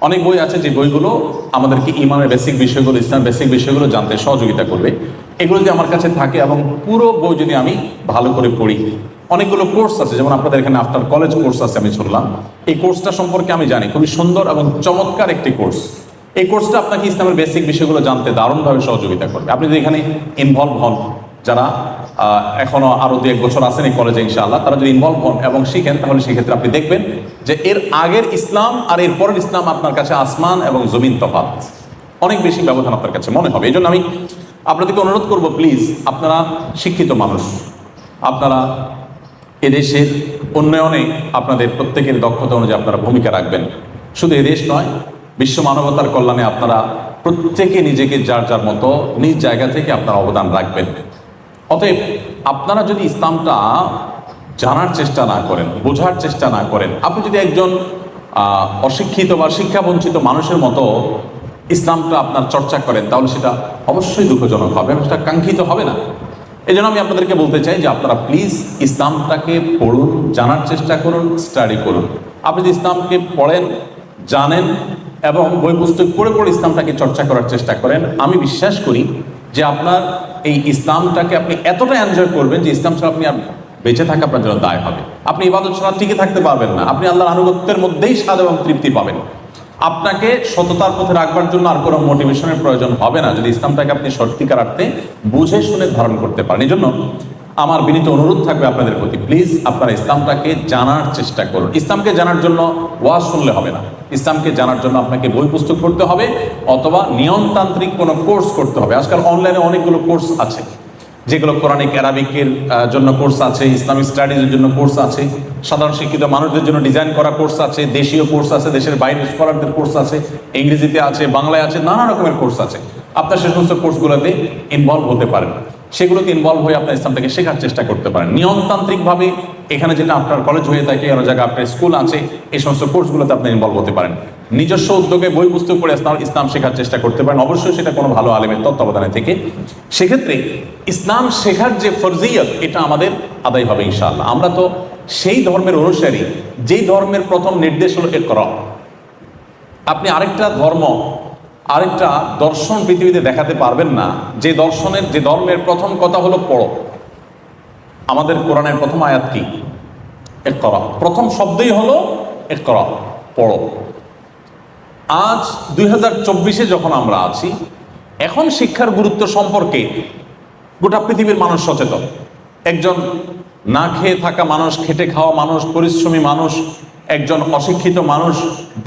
অনেক বই আছে যে বইগুলো আমাদেরকে ঈমানের বেসিক বিষয়গুলো, ইসলামের বেসিক বিষয়গুলো জানতে সহযোগিতা করবে। এগুলো যদি আমার কাছে থাকে এবং পুরো বই যদি আমি ভালো করে পড়ি, অনেকগুলো কোর্স আছে, যেমন আপনাদের এখানে আফটার কলেজ কোর্স আছে, আমি শুনলাম এই কোর্সটা সম্পর্কে আমি জানি, খুবই সুন্দর এবং চমৎকার একটি কোর্স। এই কোর্সটা আপনাকে ইসলামের বেসিক বিষয়গুলো জানতে দারুণভাবে সহযোগিতা করবে। আপনি যদি এখানে ইনভলভ হন, যারা এখনো আরো 2-1 বছর আছেন এই কলেজে ইনশাআল্লাহ, তারা যদি ইনভলভ হন এবং শিখেন, তাহলে সেক্ষেত্রে আপনি দেখবেন যে এর আগের ইসলাম আর এর পরের ইসলাম আপনার কাছে আসমান এবং জমিন তফাৎ, অনেক বেশি ব্যবধান আপনার কাছে মনে হবে। এই জন্য আমি আপনাদেরকে অনুরোধ করব, প্লিজ, আপনারা শিক্ষিত মানুষ, আপনারা এদেশের উন্নয়নে আপনাদের প্রত্যেকের দক্ষতা অনুযায়ী আপনারা ভূমিকা রাখবেন। শুধু এদেশ নয়, বিশ্ব মানবতার কল্যাণে আপনারা প্রত্যেকে নিজেকে যার যার মতো নিজ জায়গা থেকে আপনারা অবদান রাখবেন। অতএব আপনারা যদি ইসলামটা জানার চেষ্টা না করেন, বোঝার চেষ্টা না করেন, আপনি যদি একজন অশিক্ষিত বা শিক্ষাবঞ্চিত মানুষের মতো ইসলামটা আপনার চর্চা করেন, তাহলে সেটা অবশ্যই দুঃখজনক হবে এবং সেটা কাঙ্ক্ষিত হবে না। এই জন্য আমি আপনাদেরকে বলতে চাই যে আপনারা প্লিজ ইসলামটাকে পড়ুন, জানার চেষ্টা করুন, স্টাডি করুন। আপনি যদি ইসলামকে পড়েন, জানেন এবং বই পুস্তক পড়ে পড়ে ইসলামটাকে চর্চা করার চেষ্টা করেন, আমি বিশ্বাস করি যে আপনার এই ইসলামটাকে আপনি এতটা এনজয় করবেন যে ইসলাম ছাড়া আপনি আর বেঁচে থাকা আপনার জন্য দায় হবে। আপনি ইবাদত ছাড়া টিকে থাকতে পারবেন না, আপনি আল্লাহর আনুগত্যের মধ্যেই স্বাদ এবং তৃপ্তি পাবেন। আপনাকে সততার পথে রাখবার জন্য আর কোনো মোটিভেশনের প্রয়োজন হবে না যদি ইসলামটাকে আপনি সত্যিকার অর্থে বুঝে শুনে ধারণ করতে পারেন। এই জন্য আমার বিনীত অনুরোধ থাকবে আপনাদের প্রতি, প্লিজ আপনারা ইসলামটাকে জানার চেষ্টা করুন। ইসলামকে জানার জন্য ওয়াজ শুনলে হবে না, ইসলামকে জানার জন্য আপনাকে বই পুস্তক পড়তে হবে অথবা নিয়মতান্ত্রিক কোনো কোর্স করতে হবে। আজকাল অনলাইনে অনেকগুলো কোর্স আছে, যেগুলো কোরআনিক অ্যারাবিকের জন্য কোর্স আছে, ইসলামিক স্টাডিজের জন্য কোর্স আছে, সাধারণ শিক্ষিত মানুষদের জন্য ডিজাইন করা কোর্স আছে, দেশীয় কোর্স আছে, দেশের বাইরের স্কলারদের কোর্স আছে, ইংরেজিতে আছে, বাংলায় আছে, নানা রকমের কোর্স আছে। আপনার সে সমস্ত কোর্সগুলোতে ইনভলভ হতে পারেন, সেগুলোতে ইনভলভ হয়ে আপনার ইসলামটাকে শেখার চেষ্টা করতে পারেন নিয়মতান্ত্রিকভাবে। এখানে যেটা আপনার কলেজ হয়ে থাকে, অন্য জায়গায় আপনার স্কুল আছে, এই সমস্ত কোর্সগুলোতে আপনি ইনভলভ হতে পারেন। নিজস্ব উদ্যোগে বই পুস্তক পড়ে ইসলাম শেখার চেষ্টা করতে পারেন, অবশ্যই সেটা কোনো ভালো আলেমের তত্ত্বাবধানে থেকে। সেক্ষেত্রে ইসলাম শেখার যে ফরজিয়ত, এটা আমাদের আদায় হবে ইনশাআল্লাহ। আমরা তো সেই ধর্মের অনুসারী যেই ধর্মের প্রথম নির্দেশ হলো ইকরা। আপনি আরেকটা ধর্ম, আরেকটা দর্শন পৃথিবীতে দেখাতে পারবেন না যে ধর্মের প্রথম কথা হলো পড়ো। আমাদের কোরআনের প্রথম আয়াত কি? ইকরা। প্রথম শব্দই হলো ইকরা, পড়ো। আজ 2024-এ যখন আমরা আছি, এখন শিক্ষার গুরুত্ব সম্পর্কে গোটা পৃথিবীর মানুষ সচেতন। একজন না খেয়ে থাকা মানুষ, খেটে খাওয়া মানুষ, পরিশ্রমী মানুষ, একজন অশিক্ষিত মানুষ,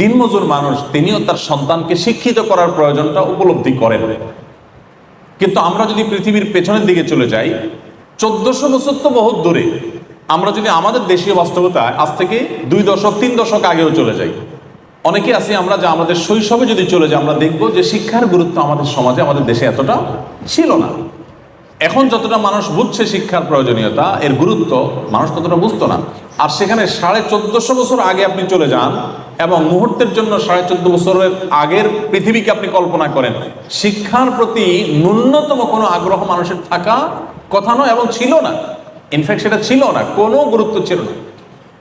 দিনমজুর মানুষ, তিনিও তার সন্তানকে শিক্ষিত করার প্রয়োজনটা উপলব্ধি করেন। কিন্তু আমরা যদি পৃথিবীর পেছনের দিকে চলে যাই, 1400 বছর তো বহুত দূরে, আমরা যদি আমাদের দেশীয় বাস্তবতায় আজ থেকে 2 দশক 3 দশক আগেও চলে যাই, অনেকে আছি আমরা, যে আমাদের শৈশবে যদি চলে যাই, আমরা দেখব যে শিক্ষার গুরুত্ব আমাদের সমাজে, আমাদের দেশে এতটা ছিল না। এখন যতটা মানুষ বুঝছে শিক্ষার প্রয়োজনীয়তা, এর গুরুত্ব, মানুষ ততটা বুঝতো না। আর সেখানে 1450 বছর আগে আপনি চলে যান এবং মুহূর্তের জন্য 1450 বছরের আগের পৃথিবীকে আপনি কল্পনা করেন, শিক্ষার প্রতি ন্যূনতম কোনো আগ্রহ মানুষের থাকা কথা নয় এবং ছিল না। ইনফ্যাক্ট সেটা ছিল না, কোনো গুরুত্ব ছিল না।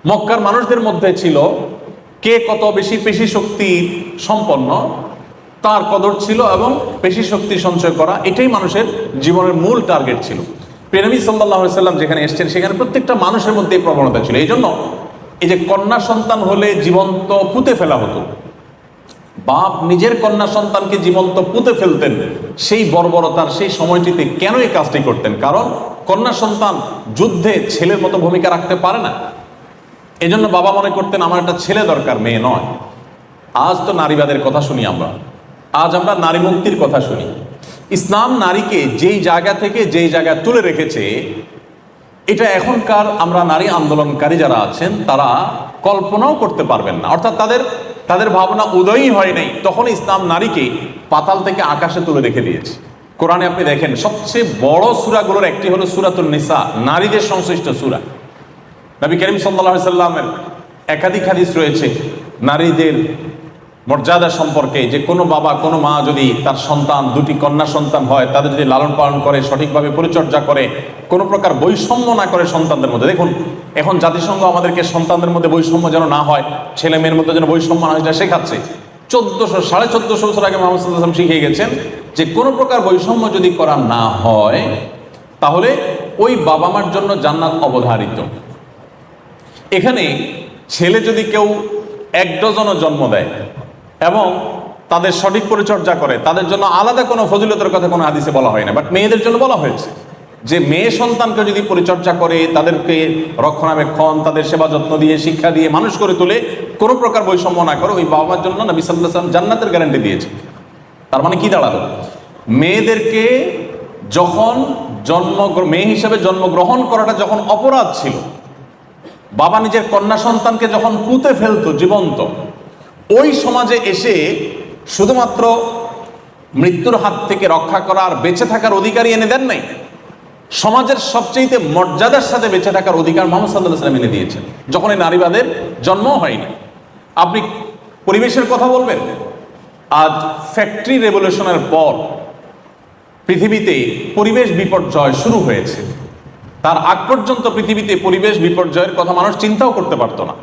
মক্কার মানুষদের মধ্যে ছিল কে কত বেশি পেশি শক্তি সম্পন্ন, তার কদর ছিল, এবং পেশি শক্তি সঞ্চয় করা এটাই মানুষের জীবনের মূল টার্গেট ছিল। নবী সাল্লাল্লাহু আলাইহি সাল্লাম যেখানে এসেছেন, সেখানে প্রত্যেকটা মানুষের মধ্যে এই প্রবণতা ছিল। এই জন্য এই যে কন্যা সন্তান হলে জীবন্ত পুঁতে ফেলা হতো, বাপ নিজের কন্যা সন্তানকে জীবন্ত পুঁতে ফেলতেন, সেই বর্বরতার সেই সময়টিতে কেন এই কাজটি করতেন? কারণ কন্যা সন্তান যুদ্ধে ছেলের মতো ভূমিকা রাখতে পারে না। এজন্য বাবা মনে করতেন আমার একটা ছেলে দরকার, মেয়ে নয়। আজ তো নারীবাদের কথা শুনি আমরা, আজ আমরা নারী মুক্তির কথা শুনি। ইসলাম নারীকে যেই জায়গা থেকে যেই জায়গায় তুলে রেখেছে, এটা এখনকার আমরা নারী আন্দোলনকারী যারা আছেন তারা কল্পনাও করতে পারবেন না। অর্থাৎ তাদের ভাবনা উদয়ই হয় নাই, তখন ইসলাম নারীকে পাতাল থেকে আকাশে তুলে রেখে দিয়েছে। কোরআনে আপনি দেখেন, সবচেয়ে বড় সূরাগুলোর একটি হলো সূরাতুন নিসা, নারীদের সংশ্লিষ্ট সূরা। নবী করিম সাল্লাল্লাহু আলাইহি সাল্লামের একাধিক হাদিস রয়েছে নারীদের মর্যাদা সম্পর্কে, যে কোনো বাবা কোনো মা যদি তার সন্তান, 2টি কন্যা সন্তান হয়, তাদের যদি লালন পালন করে, সঠিকভাবে পরিচর্যা করে, কোনো প্রকার বৈষম্য না করে সন্তানদের মধ্যে। দেখুন এখন জাতিসংঘ আমাদেরকে সন্তানদের মধ্যে বৈষম্য যেন না হয়, ছেলে মেয়ের মধ্যে যেন বৈষম্য না হয়, এটা শেখাচ্ছে। 1400-1450 বছর আগে মুহাম্মদ সাল্লাল্লাহু আলাইহি ওয়াসাল্লাম শিখিয়ে গেছেন যে কোনো প্রকার বৈষম্য যদি করা না হয়, তাহলে ওই বাবা মার জন্য জান্নাত অবধারিত। এখানে ছেলে যদি কেউ 1 ডজনও জন্ম দেয় এবং তাদের সঠিক পরিচর্যা করে, তাদের জন্য আলাদা কোনো ফজিলতের কথা কোনো হাদিসে বলা হয় না। বাট মেয়েদের জন্য বলা হয়েছে যে মেয়ে সন্তানকে যদি পরিচর্যা করে, তাদেরকে রক্ষণাবেক্ষণ, তাদের সেবা যত্ন দিয়ে, শিক্ষা দিয়ে মানুষ করে তোলে, কোনো প্রকার বৈষম্য না করে, ওই বাবা মার জন্য নবী সাল্লাল্লাহু আলাইহি ওয়াসাল্লাম জান্নাতের গ্যারান্টি দিয়েছে। তার মানে কি দাঁড়ালো? মেয়েদেরকে যখন মেয়ে হিসেবে জন্মগ্রহণ করাটা যখন অপরাধ ছিল, বাবা নিজের কন্যা সন্তানকে যখন পুঁতে ফেলতো জীবন্ত, ওই সমাজে এসে শুধুমাত্র মৃত্যুর হাত থেকে রক্ষা করার, বেঁচে থাকার অধিকারই এনে দেন নাই, সমাজের সবচেয়ে মর্যাদার সাথে বেঁচে থাকার অধিকার মুহাম্মদ সাল্লাল্লাহু আলাইহি ওয়াসাল্লাম এনে দিয়েছেন, যখন এই নারীবাদের জন্ম হয়নি। আপনি পরিবেশের কথা বলবেন, আজ ফ্যাক্টরি রেভলিউশনের পর পৃথিবীতে পরিবেশ বিপর্যয় শুরু হয়েছে। তার আগ পর্যন্ত পৃথিবীতে পরিবেশ বিপর্যয়ের কথা মানুষ চিন্তাও করতে পারত না।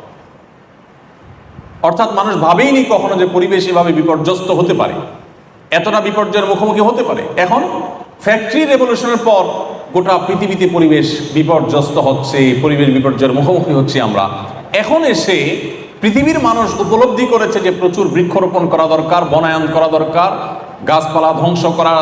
অর্থাৎ মানুষ ভাবেইনি কখনো যে পরিবেশ এভাবে বিপর্যস্ত হতে পারে, এতটা বিপর্যয়ের মুখোমুখি হতে পারে। এখন ফ্যাক্টরি রেভলিউশনের পর গোটা পৃথিবীতে পরিবেশ বিপর্যস্ত হচ্ছে, পরিবেশ বিপর্যয়ের মুখোমুখি হচ্ছে আমরা। এখন এসে পৃথিবীর মানুষ উপলব্ধি করেছে যে প্রচুর বৃক্ষরোপণ করা দরকার, বনায়ন করা দরকার, গাছপালা ধ্বংস করা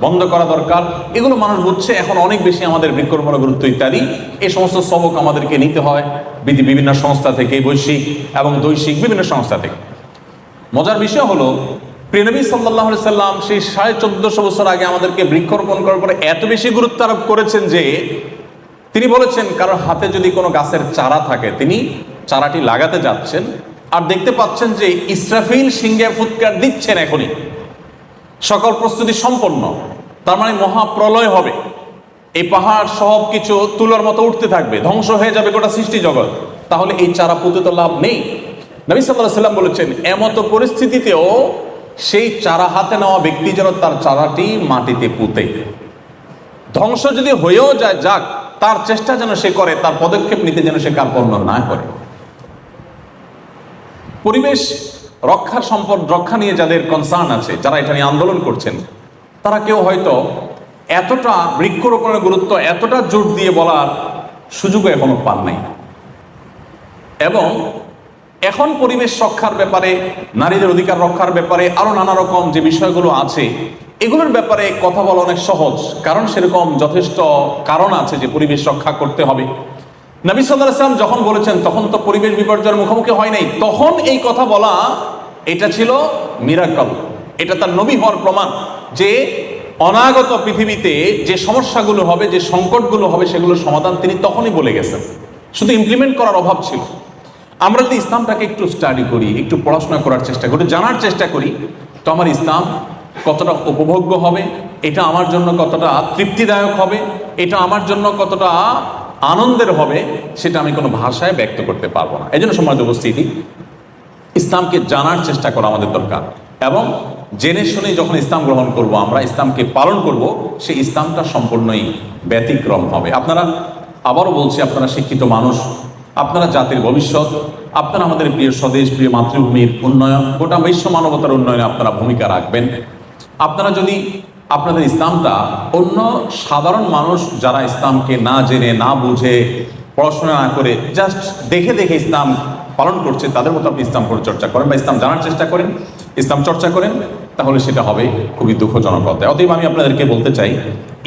বন্ধ করা দরকার। এগুলো মানুষ বুঝছে এখন অনেক বেশি, আমাদের বৃক্ষরোপণের গুরুত্ব ইত্যাদি। এই সমস্ত সবক আমাদেরকে নিতে হয় বিভিন্ন সংস্থা থেকে, বৈশ্বিক এবং দৈশিক বিভিন্ন সংস্থা থেকে। মজার বিষয় হলো, প্রিয় নবী সাল্লাল্লাহু আলাইহি সাল্লাম সেই 1450 বছর আগে আমাদেরকে বৃক্ষরোপণ করার পরে এত বেশি গুরুত্ব আরোপ করেছেন যে তিনি বলেছেন, কারোর হাতে যদি কোনো গাছের চারা থাকে, তিনি চারাটি লাগাতে যাচ্ছেন আর দেখতে পাচ্ছেন যে ইসরাফিল সিংহে ফুৎকার দিচ্ছেন, এখনই সকল প্রস্তুতি সম্পন্ন, তার মানে মহাপ্রলয় হবে, এই পাহাড় সব কিছু তুলার মতো উঠতে থাকবে, ধ্বংস হয়ে যাবে গোটা সৃষ্টি জগৎ, তাহলে এই চারা পুঁতে তো লাভ নেই। নবী সাল্লাল্লাহু আলাইহি সাল্লাম বলেছেন, এমতো পরিস্থিতিতেও সেই চারা হাতে নেওয়া ব্যক্তি যেন তার চারাটি মাটিতে পুঁতে, ধ্বংস যদি হয়েও যায় যাক, তার চেষ্টা যেন সে করে, তার পদক্ষেপ নিতে যেন সে কার্পণ্য না করে। পরিবেশ রক্ষার সম্পদ রক্ষা নিয়ে যাদের কনসার্ন আছে, যারা এটা নিয়ে আন্দোলন করছেন, তারা কেউ হয়তো এতটা বৃক্ষরোপণের গুরুত্ব এতটা জোর দিয়ে বলার সুযোগ এখনো পান নাই। এবং এখন পরিবেশ রক্ষার ব্যাপারে, নারীদের অধিকার রক্ষার ব্যাপারে, আরো নানা রকম যে বিষয়গুলো আছে, এগুলোর ব্যাপারে কথা বলা অনেক সহজ, কারণ সেরকম যথেষ্ট কারণ আছে যে পরিবেশ রক্ষা করতে হবে। নবী সাল্লাল্লাহু আলাইহি ওয়াসাল্লাম যখন বলেছেন তখন তো পরিবেশ বিপর্যয়ের মুখোমুখি হয় নাই, তখন এই কথা বলা এটা ছিল মিরাকল, এটা তার নবী হওয়ার প্রমাণ যে অনাগত পৃথিবীতে যে সমস্যাগুলো হবে, যে সংকটগুলো হবে, সেগুলোর সমাধান তিনি তখনই বলে গেছেন, শুধু ইমপ্লিমেন্ট করার অভাব ছিল। আমরা যদি ইসলামটাকে একটু স্টাডি করি, একটু পড়াশোনা করার চেষ্টা করি, জানার চেষ্টা করি, তো আমার ইসলাম কতটা উপভোগ্য হবে, এটা আমার জন্য কতটা তৃপ্তিদায়ক হবে, এটা আমার জন্য কতটা আনন্দের হবে, সেটা আমি কোনো ভাষায় ব্যক্ত করতে পারবো না। এই জন্য সম্মানিত উপস্থিতি, ইসলামকে জানার চেষ্টা করা আমাদের দরকার, এবং জেনে শুনে যখন ইসলাম গ্রহণ করব, আমরা ইসলামকে পালন করব, সেই ইসলামটা সম্পূর্ণই ব্যতিক্রম হবে। আপনারা, আবারও বলছি, আপনারা শিক্ষিত মানুষ, আপনারা জাতির ভবিষ্যৎ, আপনারা আমাদের প্রিয় স্বদেশ, প্রিয় মাতৃভূমির উন্নয়ন, গোটা বিশ্ব মানবতার উন্নয়নে আপনারা ভূমিকা রাখবেন। আপনারা যদি আপনাদের ইসলামটা অন্য সাধারণ মানুষ যারা ইসলামকে না জেনে, না বুঝে, পড়াশোনা না করে জাস্ট দেখে দেখে ইসলাম পালন করছে, তাদের মতো আপনি ইসলাম পরিচর্যা করেন বা ইসলাম জানার চেষ্টা করেন, ইসলাম চর্চা করেন, তাহলে সেটা হবে খুবই দুঃখজনক অধ্যায়। অতএব আমি আপনাদেরকে বলতে চাই,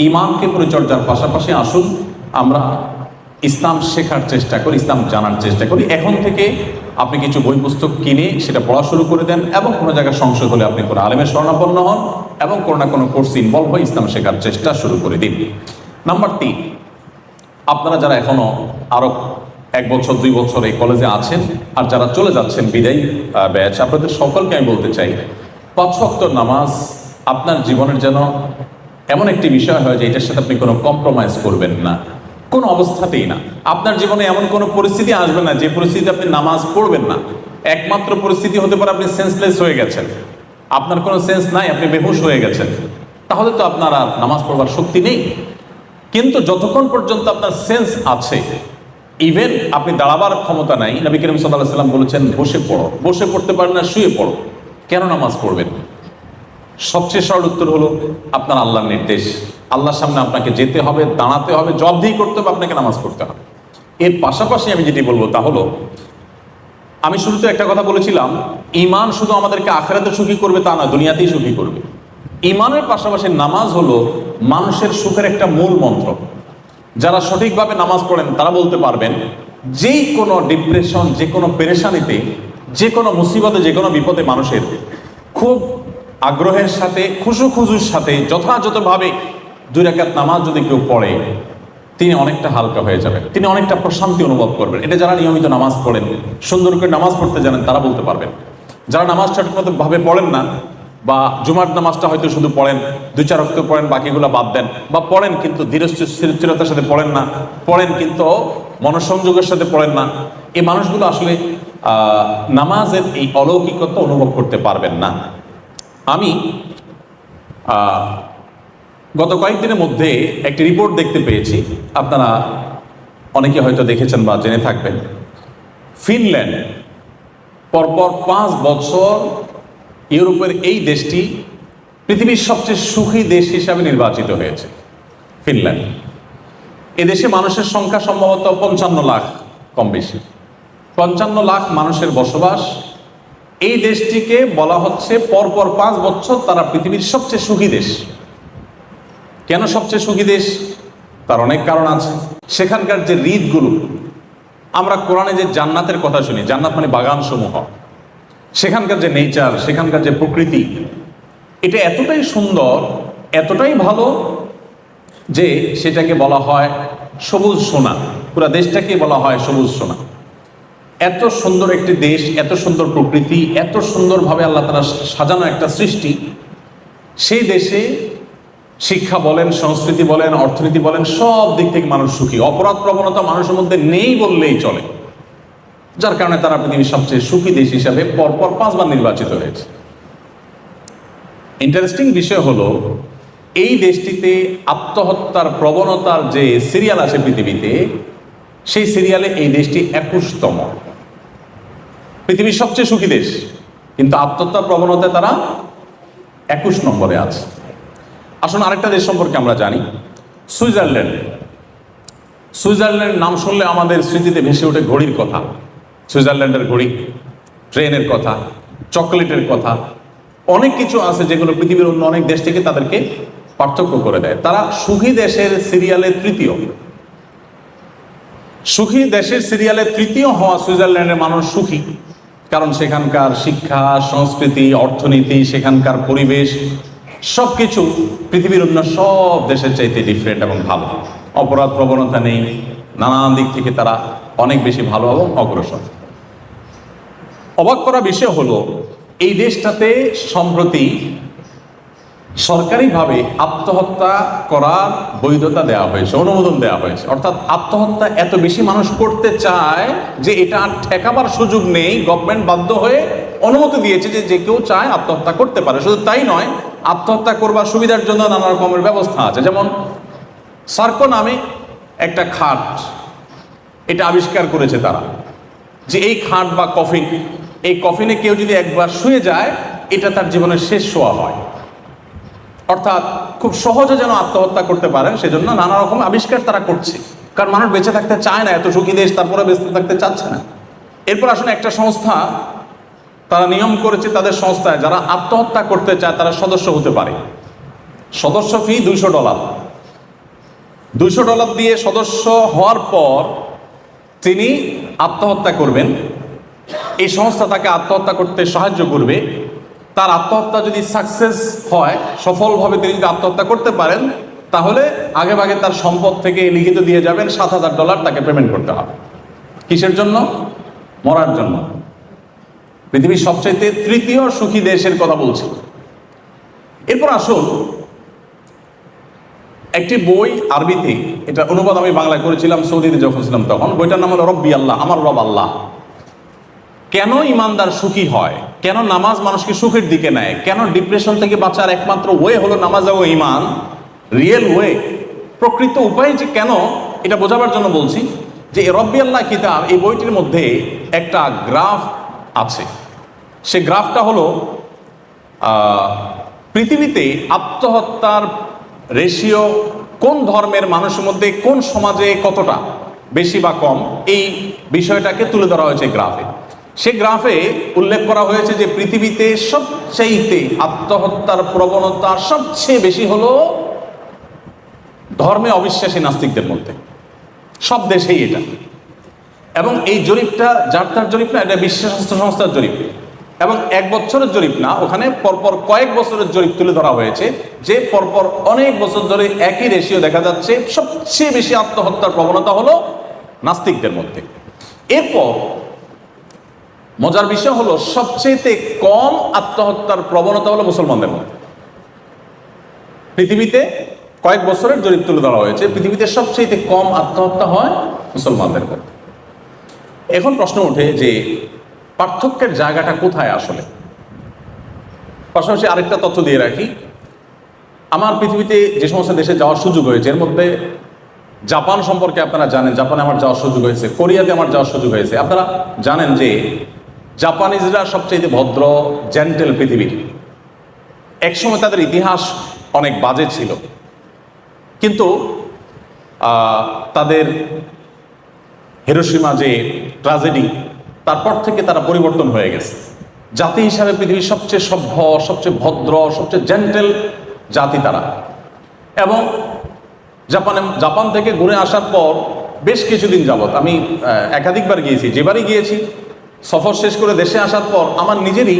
ঈমানকে পরিচর্যার পাশাপাশি আসুন আমরা ইসলাম শেখার চেষ্টা করি, ইসলাম জানার চেষ্টা করি। এখন থেকে আপনি কিছু বই পুস্তক কিনে সেটা পড়া শুরু করে দেন, এবং কোনো জায়গায় সংশয় হলে আপনি কোনো আলেমের শরণাপন্ন হন, এবং কোনো না কোনো কোর্সে ইনভলভ হয়ে ইসলাম শেখার চেষ্টা শুরু করে দিন। নাম্বার 3, আপনারা যারা এখনো আরো 1 বছর 2 বছর এই কলেজে আছেন, আর যারা চলে যাচ্ছেন বিদায়ী ব্যাচ, আপনাদের সকলকে আমি বলতে চাই, 5 ওয়াক্ত নামাজ আপনার জীবনের যেন এমন একটি বিষয় হয় যে এটার সাথে আপনি কোনো কম্প্রোমাইজ করবেন না, কোনো অবস্থাতেই না। আপনার জীবনে এমন কোনো পরিস্থিতি আসবে না যে পরিস্থিতিতে আপনি নামাজ পড়বেন না। একমাত্র পরিস্থিতি হতে পারে আপনি সেন্সলেস হয়ে গেছেন, আপনার কোনো সেন্স নাই, আপনি বেহুশ হয়ে গেছেন, তাহলে তো আপনার আর নামাজ পড়বার শক্তি নেই। কিন্তু যতক্ষণ পর্যন্ত আপনার সেন্স আছে, ইভেন আপনি দাঁড়াবার ক্ষমতা নাই, নবী করিম সাল্লাল্লাহু আলাইহি ওয়াসাল্লাম বলেছেন বসে পড়ো, বসে পড়তে পারেন না শুয়ে পড়ো, কেন নামাজ পড়বেন? সবচেয়ে সরল উত্তর হলো আপনার আল্লাহর নির্দেশ, আল্লাহর সামনে আপনাকে যেতে হবে, দাঁড়াতে হবে, জবাবদিহি করতে হবে, আপনাকে নামাজ পড়তে হবে। এর পাশাপাশি আমি যেটি বলবো তা হলো, আমি শুরুতে একটা কথা বলেছিলাম, ঈমান শুধু আমাদেরকে আখিরাতে সুখী করবে তা না, দুনিয়াতেই সুখী করবে। ঈমানের পাশাপাশি নামাজ হলো মানুষের সুখের একটা মূল মন্ত্র। যারা সঠিকভাবে নামাজ পড়েন তারা বলতে পারবেন, যেই কোনো ডিপ্রেশন, যে কোনো পেরেশানিতে, যে কোনো মুসিবতে, যে কোনো বিপদে মানুষের খুব আগ্রহের সাথে, খুশুর সাথে যথাযথভাবে 2 রাকাত নামাজ যদি কেউ পড়ে, তিনি অনেকটা হালকা হয়ে যাবেন, তিনি অনেকটা প্রশান্তি অনুভব করবেন। এটা যারা নিয়মিত নামাজ পড়েন, সুন্দর করে নামাজ পড়তে জানেন, তারা বলতে পারবেন। যারা নামাজ সঠিকমতো ভাবে পড়েন না, বা জুমার নামাজটা হয়তো শুধু পড়েন, 2-4 ওয়াক্ত পড়েন, বাকিগুলো বাদ দেন, বা পড়েন কিন্তু ধীরস্থিরতার সাথে পড়েন না, পড়েন কিন্তু মনোসংযোগের সাথে পড়েন না, এই মানুষগুলো আসলে নামাজের এই অলৌকিকতা অনুভব করতে পারবেন না। আমি গত কয়েকদিনের মধ্যে একটি রিপোর্ট দেখতে পেয়েছি, আপনারা অনেকে হয়তো দেখেছেন বা জেনে থাকবেন। ফিনল্যান্ড পরপর 5 বছর ইউরোপের এই দেশটি পৃথিবীর সবচেয়ে সুখী দেশ হিসাবে নির্বাচিত হয়েছে, ফিনল্যান্ড। এদেশে মানুষের সংখ্যা সম্ভবত 55 লাখ, কম বেশি 55 লাখ মানুষের বসবাস। এই দেশটিকে বলা হচ্ছে পরপর 5 বছর তারা পৃথিবীর সবচেয়ে সুখী দেশ। কেন সবচেয়ে সুখী দেশ? তার অনেক কারণ আছে। সেখানকার যে রীতিগুলো, আমরা কোরআনে যে জান্নাতের কথা শুনি, জান্নাত মানে বাগান সমূহ, সেখানকার যে নেচার, সেখানকার যে প্রকৃতি, এটা এতটাই সুন্দর, এতটাই ভালো যে সেটাকে বলা হয় সবুজ সোনা। পুরো দেশটাকে বলা হয় সবুজ সোনা। এত সুন্দর একটি দেশ, এত সুন্দর প্রকৃতি, এত সুন্দরভাবে আল্লাহ তাআলা সাজানো একটা সৃষ্টি। সেই দেশে শিক্ষা বলেন, সংস্কৃতি বলেন, অর্থনীতি বলেন, সব দিক থেকে মানুষ সুখী। অপরাধ প্রবণতা মানুষের মধ্যে নেই বললেই চলে, যার কারণে তারা পৃথিবীর সবচেয়ে সুখী দেশ হিসাবে পরপর 5 বার নির্বাচিত হয়েছে। ইন্টারেস্টিং বিষয় হলো, এই দেশটিতে আত্মহত্যার প্রবণতার যে সিরিয়াল আছে পৃথিবীতে, সেই সিরিয়ালে এই দেশটি 21তম। পৃথিবীর সবচেয়ে সুখী দেশ, কিন্তু আত্মহত্যার প্রবণতায় তারা 21 নম্বরে আছে। আসুন আরেকটা দেশ সম্পর্কে আমরা জানি, সুইজারল্যান্ড। সুইজারল্যান্ড নাম শুনলে আমাদের স্মৃতিতে ভেসে ওঠে ঘড়ির কথা, সুইজারল্যান্ডের ঘড়ি, ট্রেনের কথা, চকলেটের কথা, অনেক কিছু আছে যেগুলো পৃথিবীর অন্য অনেক দেশ থেকে তাদেরকে পার্থক্য করে দেয়। তারা সুখী দেশের সিরিয়ালে তৃতীয়। সুখী দেশের সিরিয়ালে তৃতীয় হওয়া সুইজারল্যান্ডের মানুষ সুখী, কারণ সেখানকার শিক্ষা, সংস্কৃতি, অর্থনীতি, সেখানকার পরিবেশ সবকিছু পৃথিবীর অন্য সব দেশের চাইতে ডিফারেন্ট এবং ভালো। অপরাধ প্রবণতা নেই, নানান দিক থেকে তারা অনেক বেশি ভালো এবং অগ্রসর। অবাক করা বিষয় হলো, এই দেশটাতে সম্প্রতি সরকারিভাবে আত্মহত্যা করার বৈধতা দেওয়া হয়েছে, অনুমোদন দেওয়া হয়েছে। অর্থাৎ আত্মহত্যা এত বেশি মানুষ করতে চায় যে এটা আর ঠেকাবার সুযোগ নেই। গভর্নমেন্ট বাধ্য হয়ে অনুমতি দিয়েছে যে যে কেউ চায় আত্মহত্যা করতে পারে। শুধু তাই নয়, আত্মহত্যা করবার সুবিধার জন্য নানা রকমের ব্যবস্থা আছে। যেমন সার্কো নামে একটা খাট, এটা আবিষ্কার করেছে তারা, যে এই খাট বা কফিন, এই কফিনে কেউ যদি একবার শুয়ে যায়, এটা তার জীবনের শেষ শোয়া হয়। অর্থাৎ খুব সহজে যেন আত্মহত্যা করতে পারেন, সেজন্য নানা রকম আবিষ্কার তারা করছে। কারণ মানুষ বেঁচে থাকতে চায় না, এত সুখী দেশ, তারপরে বেঁচে থাকতে চাচ্ছে না। এরপর আসলে একটা সংস্থা তারা নিয়ম করেছে, তাদের সংস্থায় যারা আত্মহত্যা করতে চায় তারা সদস্য হতে পারে। সদস্য ফি $200। $200 দিয়ে সদস্য হওয়ার পর তিনি আত্মহত্যা করবেন। এই সংস্থা তাকে আত্মহত্যা করতে সাহায্য করবে। তার আত্মহত্যা যদি সাকসেস হয়, সফলভাবে তিনি যদি আত্মহত্যা করতে পারেন, তাহলে আগেভাগে তার সম্পদ থেকে লিখিত দিয়ে যাবেন $7,000 তাকে পেমেন্ট করতে হবে। কিসের জন্য? মরার জন্য। পৃথিবীর সবচাইতে তৃতীয় সুখী দেশের কথা বলছি। এরপর আসুন, একটি বই আরবিতে, এটা অনুবাদ আমি বাংলায় করেছিলাম সৌদিতে যখন ছিলাম তখন। বইটার নাম হলো রব্বি আল্লাহ, আমার রব আল্লাহ। কেন ইমানদার সুখী হয়, কেন নামাজ মানুষকে সুখের দিকে নেয়, কেন ডিপ্রেশন থেকে বাঁচার একমাত্র ওয়ে হলো নামাজ ও ইমান, রিয়েল ওয়ে, প্রকৃত উপায় যে কেন, এটা বোঝাবার জন্য বলছি যে রব্বি আল্লাহ কিতাব, এই বইটির মধ্যে একটা গ্রাফ আছে। সে গ্রাফটা হলো পৃথিবীতে আত্মহত্যার রেশিও কোন ধর্মের মানুষের মধ্যে, কোন সমাজে কতটা বেশি বা কম, এই বিষয়টাকে তুলে ধরা হয়েছে গ্রাফে। সে গ্রাফে উল্লেখ করা হয়েছে যে পৃথিবীতে সবচেয়ে আত্মহত্যার প্রবণতা সবচেয়ে বেশি হলো ধর্মে অবিশ্বাসী নাস্তিকদের মধ্যে, সব দেশেই এটা। এবং এই জরিপটা যার তার জরিপ না, এটা বিশ্ব স্বাস্থ্য সংস্থার জরিপ, এবং 1 বছরের জরিপ না, ওখানে পরপর কয়েক বছরের জরিপ তুলে ধরা হয়েছে যে পরপর অনেক বছর ধরে একই রেশিও দেখা যাচ্ছে, সবচেয়ে বেশি আত্মহত্যার প্রবণতা হলো নাস্তিকদের মধ্যে। এরপর মজার বিষয় হলো, সবচেয়ে কম আত্মহত্যার প্রবণতা হলো মুসলমানদের মধ্যে। পৃথিবীতে কয়েক বছরের জরিপ তুলে ধরা হয়েছে, পৃথিবীতে সবচেয়ে কম আত্মহত্যা হয় মুসলমানদের মধ্যে। এখন প্রশ্ন ওঠে যে পার্থক্যের জায়গাটা কোথায় আসলে। পাশাপাশি আরেকটা তথ্য দিয়ে রাখি, আমার পৃথিবীতে যে সমস্ত দেশে যাওয়ার সুযোগ হয়েছে, এর মধ্যে জাপান সম্পর্কে আপনারা জানেন, জাপানে আমার যাওয়ার সুযোগ হয়েছে, কোরিয়াতে আমার যাওয়ার সুযোগ হয়েছে। আপনারা জানেন যে জাপানিজরা সবচেয়ে ভদ্র জেন্টেল পৃথিবীর। একসময় তাদের ইতিহাস অনেক বাজে ছিল, কিন্তু তাদের হিরোশিমা যে ট্র্যাজেডি, তারপর থেকে তারা পরিবর্তন হয়ে গেছে। জাতি হিসাবে পৃথিবীর সবচেয়ে সভ্য, সবচেয়ে ভদ্র, সবচেয়ে জেন্টেল জাতি তারা। এবং জাপান থেকে ঘুরে আসার পর বেশ কিছুদিন যাবৎ আমি একাধিকবার গিয়েছি, যেবারই গিয়েছি সফর শেষ করে দেশে আসার পর আমার নিজেরই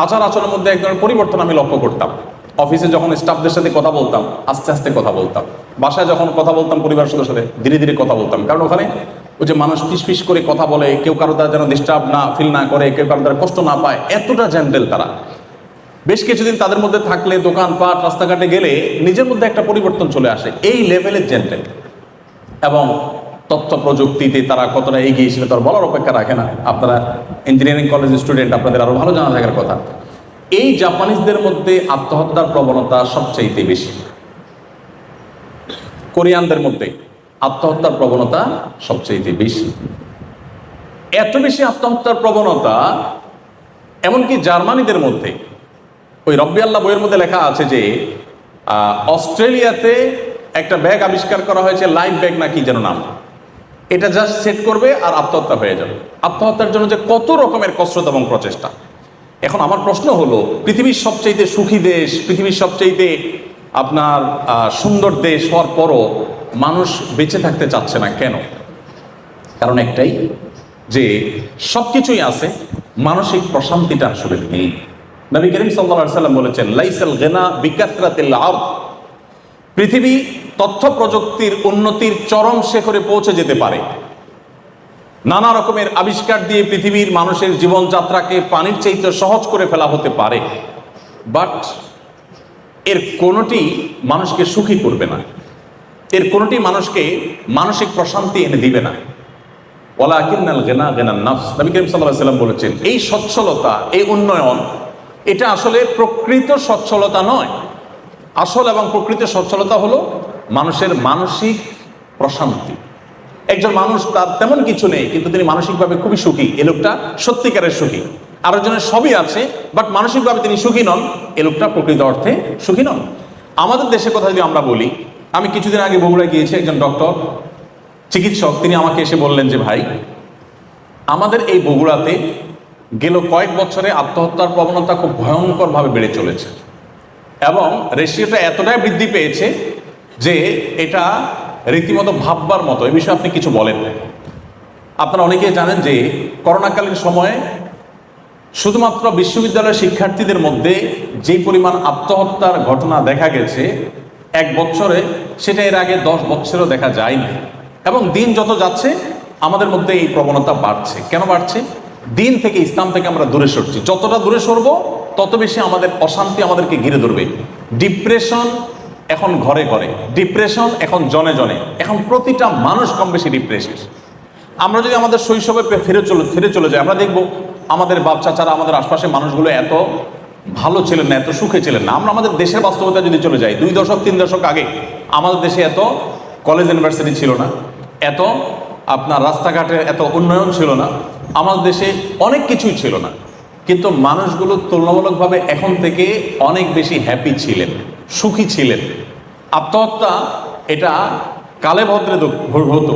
আচার আচরণের মধ্যে এক ধরনের পরিবর্তন আমি লক্ষ্য করতাম। অফিসে যখন স্টাফদের সাথে কথা বলতাম, আস্তে আস্তে কথা বলতাম। বাসায় যখন কথা বলতাম পরিবারের সাথে ধীরে ধীরে কথা বলতাম। কারণ ওখানে ওই যে মানুষ ফিস করে কথা বলে, কেউ কারো দ্বারা যেন ডিস্টার্ব না ফিল না করে, কেউ কারো দ্বারা কষ্ট না পায়, এতটা জেন্টেল তারা। বেশ কিছুদিন তাদের মধ্যে থাকলে, দোকানপাট রাস্তাঘাটে গেলে নিজের মধ্যে একটা পরিবর্তন চলে আসে, এই লেভেলের জেন্টেল। এবং তথ্য প্রযুক্তিতে তারা কতটা এগিয়ে ছিল তার বলার অপেক্ষা রাখে না। আপনারা ইঞ্জিনিয়ারিং কলেজের স্টুডেন্ট, আপনাদের আরো ভালো জানা থাকার কথা। এই জাপানিজদের মধ্যে আত্মহত্যার প্রবণতা সবচাইতে বেশি। কোরিয়ানদের মধ্যে আত্মহত্যার প্রবণতা সবচাইতে বেশি। এত বেশি আত্মহত্যার প্রবণতা এমনকি জার্মানিদের মধ্যে। ওই রব্বি আল্লাহ বইয়ের মধ্যে লেখা আছে যে অস্ট্রেলিয়াতে একটা ব্যাগ আবিষ্কার করা হয়েছে, লাইফ ব্যাগ না কি যেন নাম। এটা জাস্ট সেট করবে আর আত্মহত্যা হয়ে যাবে। আত্মহত্যার জন্য যে কত রকমের কসরত এবং প্রচেষ্টা। এখন আমার প্রশ্ন হলো, পৃথিবীর সবচাইতে সুখী দেশ, পৃথিবীর সবচাইতে আপনার সুন্দর দেশ হওয়ার পরও মানুষ বেঁচে থাকতে চাচ্ছে না কেন? কারণ একটাই, যে সবকিছুই আছে, মানসিক প্রশান্তিটা আসলে নেই। নবী করিম সাল্লাল্লাহু আলাইহি ওয়াসাল্লাম বলেছেন, লাইসাল গিনা বিকাসরাতিল আরদ। পৃথিবী তথ্য প্রযুক্তির উন্নতির চরম শিখরে পৌঁছে যেতে পারে, নানা রকমের আবিষ্কার দিয়ে পৃথিবীর মানুষের জীবনযাত্রাকে পানির চাইতে সহজ করে ফেলা হতে পারে, বাট এর কোনোটি মানুষকে সুখী করবে না, এর কোনোটি মানুষকে মানসিক প্রশান্তি এনে দিবে না। ওয়ালাকিন্নাল গিনা গিনান নাফস। নবী করিম সাল্লাল্লাহু আলাইহি ওয়াসাল্লাম বলেছেন, এই সচ্ছলতা, এই উন্নয়ন, এটা আসলে প্রকৃত সচ্ছলতা নয়। আসল এবং প্রকৃত সচ্ছলতা হলো মানুষের মানসিক প্রশান্তি। একজন মানুষ তার তেমন কিছু নেই কিন্তু তিনি মানসিকভাবে খুবই সুখী, এ লোকটা সত্যিকারের সুখী। আরেকজনের সবই আছে বাট মানসিকভাবে তিনি সুখী নন, এ লোকটা প্রকৃত অর্থে সুখী নন। আমাদের দেশের কথা যদি আমরা বলি, আমি কিছুদিন আগে বগুড়া গিয়েছি, একজন ডক্টর চিকিৎসক তিনি আমাকে এসে বললেন যে ভাই, আমাদের এই বগুড়াতে গেল কয়েক বছরে আত্মহত্যার প্রবণতা খুব ভয়ঙ্করভাবে বেড়ে চলেছে এবং রেশিওটা এতটাই বৃদ্ধি পেয়েছে যে এটা রীতিমতো ভাববার মতো। এই বিষয়ে আপনি কিছু বলেন। আপনারা অনেকেই জানেন যে করোনাকালীন সময়ে শুধুমাত্র বিশ্ববিদ্যালয়ের শিক্ষার্থীদের মধ্যে যে পরিমাণ আত্মহত্যার ঘটনা দেখা গেছে এক বছরে, সেটা এর আগে 10 বছরেও দেখা যায়নি। এবং দিন যত যাচ্ছে আমাদের মধ্যে এই প্রবণতা বাড়ছে। কেন বাড়ছে? দিন থেকে, ইসলাম থেকে আমরা দূরে সরছি। যতটা দূরে সরবো তত বেশি আমাদের অশান্তি আমাদেরকে ঘিরে ধরবে। ডিপ্রেশন এখন ঘরে ঘরে, ডিপ্রেশন এখন জনে জনে, এখন প্রতিটা মানুষ কম বেশি ডিপ্রেশন। আমরা যদি আমাদের শৈশবে ফিরে চলে যাই, আমরা দেখব আমাদের বাপ চাচারা, আমাদের আশপাশের মানুষগুলো এত ভালো ছিলেন না, এত সুখে ছিলেন না। আমরা আমাদের দেশের বাস্তবতা যদি চলে যাই, 2 দশক 3 দশক আগে আমাদের দেশে এত কলেজ ইউনিভার্সিটি ছিল না, এত আপনার রাস্তাঘাটে এত উন্নয়ন ছিল না, আমাদের দেশে অনেক কিছুই ছিল না, কিন্তু মানুষগুলো তুলনামূলকভাবে এখন থেকে অনেক বেশি হ্যাপি ছিলেন, সুখী ছিলেন। আত্মহত্যা এটা কালে ভদ্রে হতো,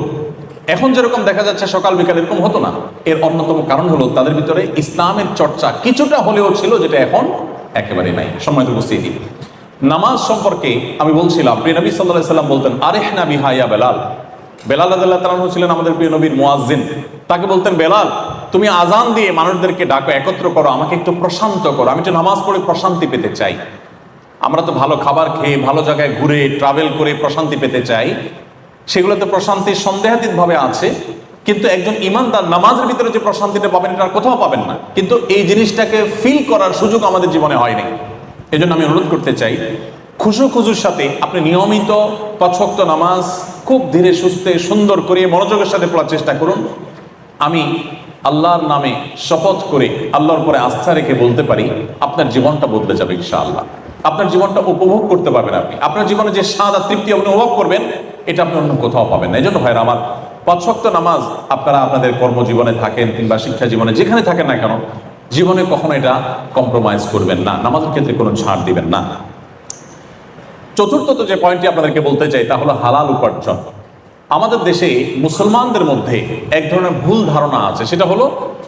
এখন যেরকম দেখা যাচ্ছে সকাল বিকাল এরকম হতো না। এর অন্যতম কারণ হলো তাদের ভিতরে ইসলামের চর্চা কিছুটা হলেও ছিল, যেটা এখন একেবারে নাই। সম্মানিত উপস্থিতি, নামাজ সম্পর্কে আমি বলছিলাম, প্রিয় নবী সাল্লাল্লাহু আলাইহি ওয়াসাল্লাম বলতেন, আরিহনা বিহা ইয়া বেলাল। বেলাল রাদিয়াল্লাহু তাআলা আনহু ছিলেন আমাদের প্রিয় নবীর মুয়াজ্জিন। তাকে বলতেন, বেলাল তুমি আজান দিয়ে মানুষদেরকে ডাকো, একত্র করো, আমাকে একটু প্রশান্ত করো, আমি একটু নামাজ পড়ে প্রশান্তি পেতে চাই। আমরা তো ভালো খাবার খেয়ে, ভালো জায়গায় ঘুরে ট্রাভেল করে প্রশান্তি পেতে চাই, সেগুলোতে প্রশান্তি সন্দেহাতীতভাবে আছে, কিন্তু একজন ইমানদার নামাজের ভিতরে যে প্রশান্তিটা পাবেন এটা আর কোথাও পাবেন না। কিন্তু এই জিনিসটাকে ফিল করার সুযোগ আমাদের জীবনে হয়নি। এই জন্য আমি অনুরোধ করতে চাই, খুশুর সাথে আপনি নিয়মিত 5 ওয়াক্ত নামাজ খুব ধীরে সুস্থে সুন্দর করে মনোযোগের সাথে পড়ার চেষ্টা করুন। আমি আল্লাহর নামে শপথ করে, আল্লাহর পরে আস্থা রেখে বলতে পারি, আপনার জীবনটা বদলে যাবে ইনশাআল্লাহ। আপনার জীবনটা উপভোগ করতে পারবেন আপনি, আপনার জীবনে যে স্বাদ আর তৃপ্তি আপনি অনুভব করবেন, এটা আপনি অন্য কোথাও পাবেন না। এই জন্য ভাইরা আমার, 5 ওয়াক্ত নামাজ আপনারা আপনাদের কর্মজীবনে থাকেন কিংবা শিক্ষা জীবনে যেখানে থাকেন না কেন, জীবনে কখনো এটা কম্প্রোমাইজ করবেন না, নামাজের ক্ষেত্রে কোনো ছাড় দিবেন না। চতুর্থত যে পয়েন্টটি আপনাদেরকে বলতে চাই তা হলো হালাল উপার্জন। আমাদের দেশে মুসলমানদের মধ্যে এক ধরনের ভুল ধারণা আছে, সেটা হলো